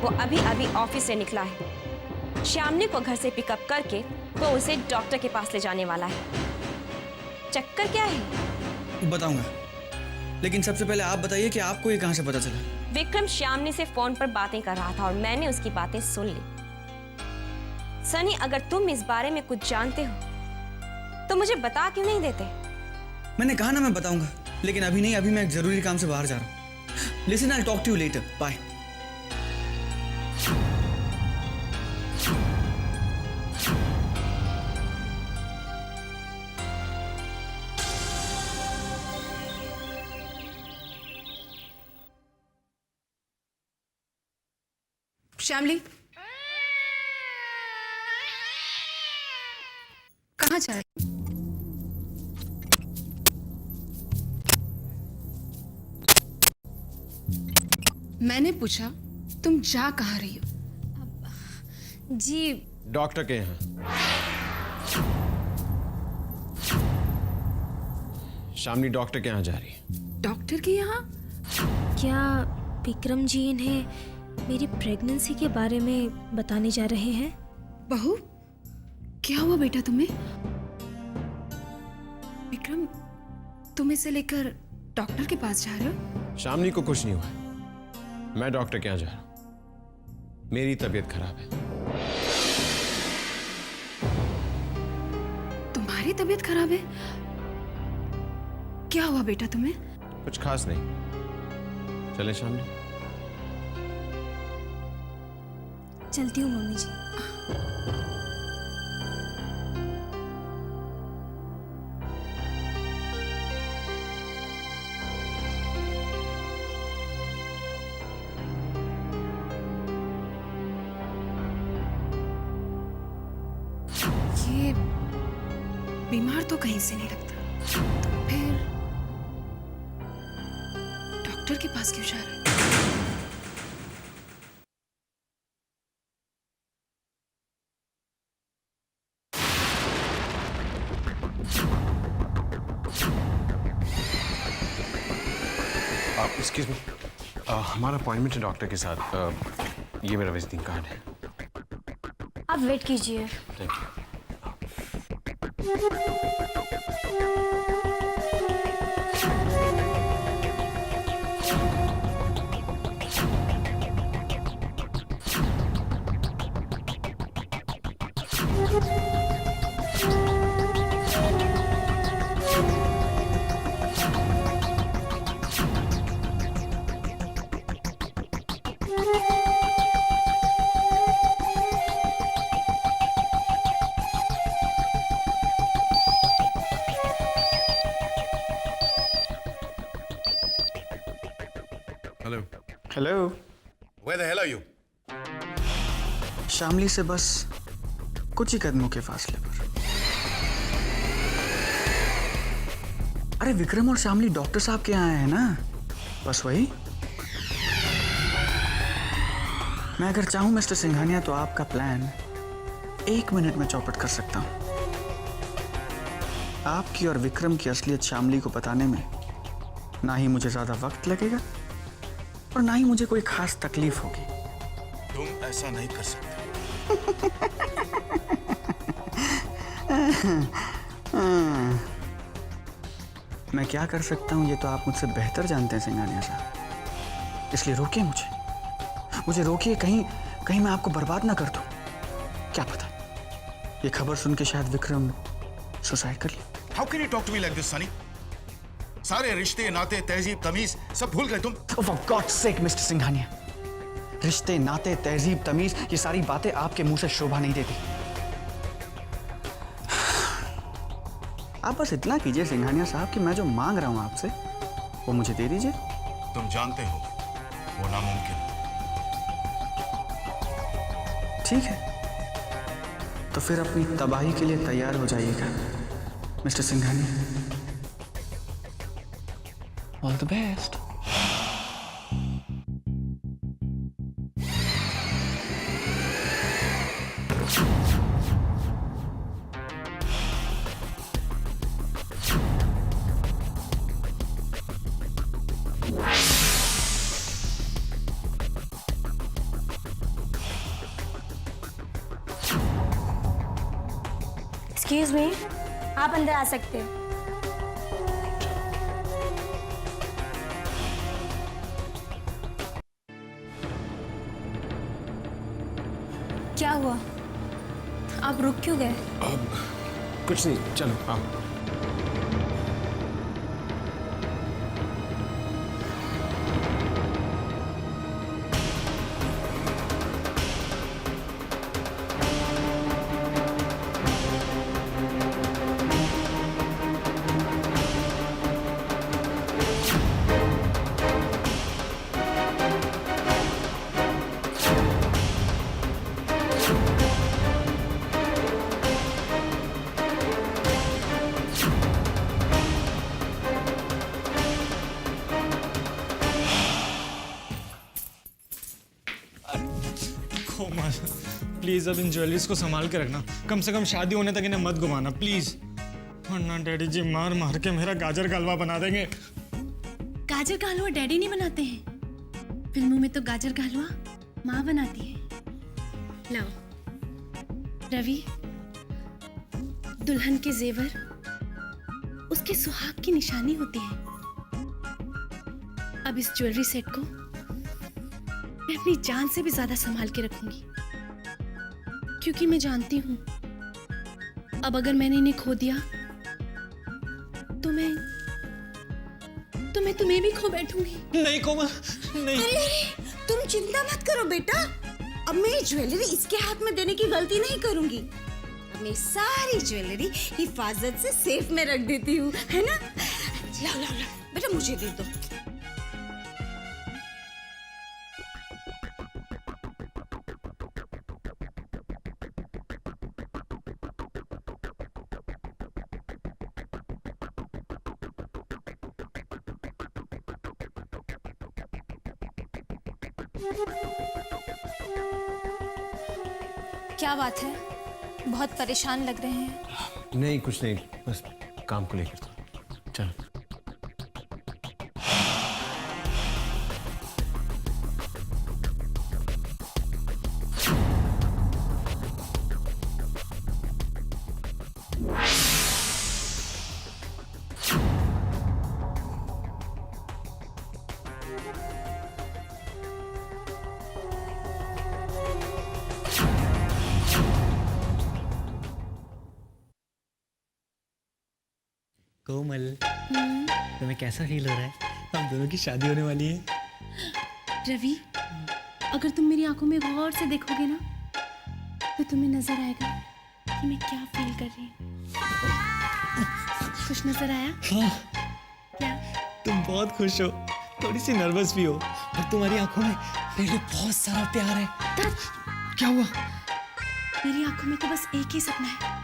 वो अभी अभी ऑफिस से निकला है। श्यामली को घर से पिकअप करके वो उसे डॉक्टर के पास ले जाने वाला है। चक्कर क्या है? बताऊंगा, लेकिन सबसे पहले आप बताइए कि आपको ये कहां से पता चला? विक्रम श्यामली से फोन पर बातें कर रहा था और मैंने उसकी बातें सुन ली। सनी, अगर तुम इस बारे में कुछ जानते हो तो मुझे बता क्यों नहीं देते? मैंने कहा ना मैं बताऊंगा, लेकिन अभी नहीं। अभी मैं एक जरूरी काम से बाहर जा रहा हूं। Listen, I talk to you later. Bye. Shyamali, कहाँ जा रही? मैंने पूछा तुम जा कहाँ रही हो? जी, डॉक्टर के यहाँ। शामली डॉक्टर के यहाँ जा रही है। डॉक्टर के यहाँ? क्या विक्रम जी इन्हें मेरी प्रेगनेंसी के बारे में बताने जा रहे हैं? बहू, क्या हुआ बेटा तुम्हें? विक्रम, तुम इसे लेकर डॉक्टर के पास जा रहे हो? शामली को कुछ नहीं हुआ है। मैं डॉक्टर के यहाँ जा रहा हूँ। मेरी तबीयत खराब है। तुम्हारी तबीयत खराब है? क्या हुआ बेटा तुम्हें? कुछ खास नहीं। चले शामली? चलती हूँ मम्मी जी। ये बीमार तो कहीं से नहीं लगता, तो फिर डॉक्टर के पास क्यों जा रहा है? एक्सक्यूज मी, हमारा अपॉइंटमेंट है डॉक्टर के साथ। ये मेरा विजिटिंग कार्ड है। आप वेट कीजिए। Thank you. Hello. Where the hell are you? Shamli से बस कुछ ही कदमों के फासले पर। अरे विक्रम और शामली डॉक्टर साहब के यहाँ आए हैं ना, बस वही। मैं अगर चाहूं मिस्टर सिंघानिया तो आपका प्लान 1 मिनट में चौपट कर सकता हूं। आपकी और विक्रम की असलियत शामली को बताने में ना ही मुझे ज्यादा वक्त लगेगा और ना ही मुझे कोई खास तकलीफ होगी। तुम ऐसा नहीं कर सकते। मैं क्या कर सकता हूं ये तो आप मुझसे बेहतर जानते हैं सिंघानिया साहब, इसलिए रोकिए मुझे रोकिए, कहीं मैं आपको बर्बाद ना कर दूं। क्या पता ये खबर सुन के शायद विक्रम सुसाइड कर ले। How can you talk to me like this, Sunny? सारे रिश्ते नाते तहजीब तमीज सब भूल गए तुम। Oh, for God's sake, mister Singhania, रिश्ते नाते तहजीब तमीज ये सारी बातें आपके मुंह से शोभा नहीं देती। आप बस इतना कीजिए सिंघानिया साहब कि मैं जो मांग रहा हूं आपसे वो मुझे दे दीजिए। तुम जानते हो वो नामुमकिन है। ठीक है, तो फिर अपनी तबाही के लिए तैयार हो जाइएगा mister Singhania. All the best. Excuse me, आप अंदर आ सकते हैं। क्या हुआ? आप रुक क्यों गए? कुछ नहीं, चलो आओ। प्लीज अब इन ज्वेलरीज को संभाल के रखना, कम से कम शादी होने तक इन्हें मत घुमाना प्लीज, वरना डैडी जी मार मार के मेरा गाजर का हलवा बना देंगे। गाजर का हलवा डैडी नहीं बनाते हैं, फिल्मों में तो गाजर का हलवा माँ बनाती है। लाओ रवि, दुल्हन के जेवर उसके सुहाग की निशानी होती है। अब इस ज्वेलरी सेट को मैं अपनी जान से भी ज्यादा संभाल के रखूंगी, क्योंकि मैं जानती हूं अब अगर मैंने इन्हें खो दिया तो मैं तुम्हें भी खो बैठूंगी। नहीं कोमल, नहीं। अरे तुम चिंता मत करो बेटा, अब मैं ये ज्वेलरी इसके हाथ में देने की गलती नहीं करूंगी। अब मैं सारी ज्वेलरी हिफाजत से सेफ में रख देती हूँ, है ना? लाओ लाओ लाओ बेटा, मुझे दे दो। क्या बात है, बहुत परेशान लग रहे हैं। नहीं कुछ नहीं, बस काम को लेकर था। चलो। कोमल, तुम्हें कैसा फील हो रहा है? हम दोनों की शादी होने वाली है। रवि, अगर तुम मेरी आंखों में गौर से देखोगे ना तो तुम्हें नजर आएगा कि मैं क्या फील कर रही हूँ। कुछ नजर आया? हाँ। क्या? तुम बहुत खुश हो, थोड़ी सी नर्वस भी हो, और तुम्हारी आंखों में मेरे लिए बहुत सारा प्यार है। क्या हुआ? मेरी आंखों में तो बस एक ही सपना है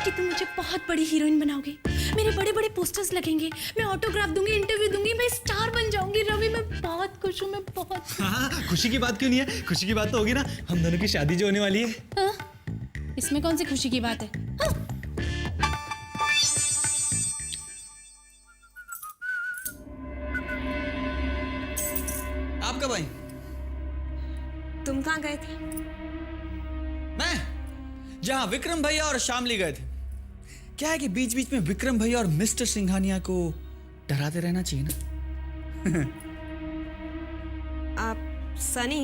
कि तुम मुझे बहुत बड़ी हीरोइन बनाओगे, मेरे बड़े बड़े पोस्टर्स लगेंगे, मैं ऑटोग्राफ दूंगी, इंटरव्यू दूंगी, मैं स्टार बन जाऊंगी। रवि मैं बहुत खुश हूँ, मैं बहुत। हाँ, खुशी की बात क्यों नहीं है? खुशी की बात तो होगी ना, हम दोनों की शादी जो होने वाली है। हाँ? इसमें कौन सी खुशी की बात है? हाँ? आप कब आई? तुम कहाँ गए थे? मैं जहां विक्रम भैया और शामली गए थे। क्या है कि बीच बीच में विक्रम भैया और मिस्टर सिंघानिया को डराते रहना चाहिए ना। आप सनी,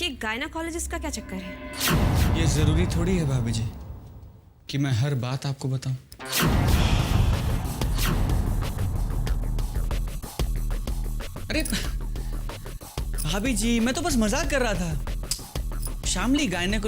ये गायनाकोलॉजिस्ट का क्या चक्कर है? ये जरूरी थोड़ी है भाभी जी कि मैं हर बात आपको बताऊं। अरे भाभी जी, मैं तो बस मजाक कर रहा था। शामली गायने को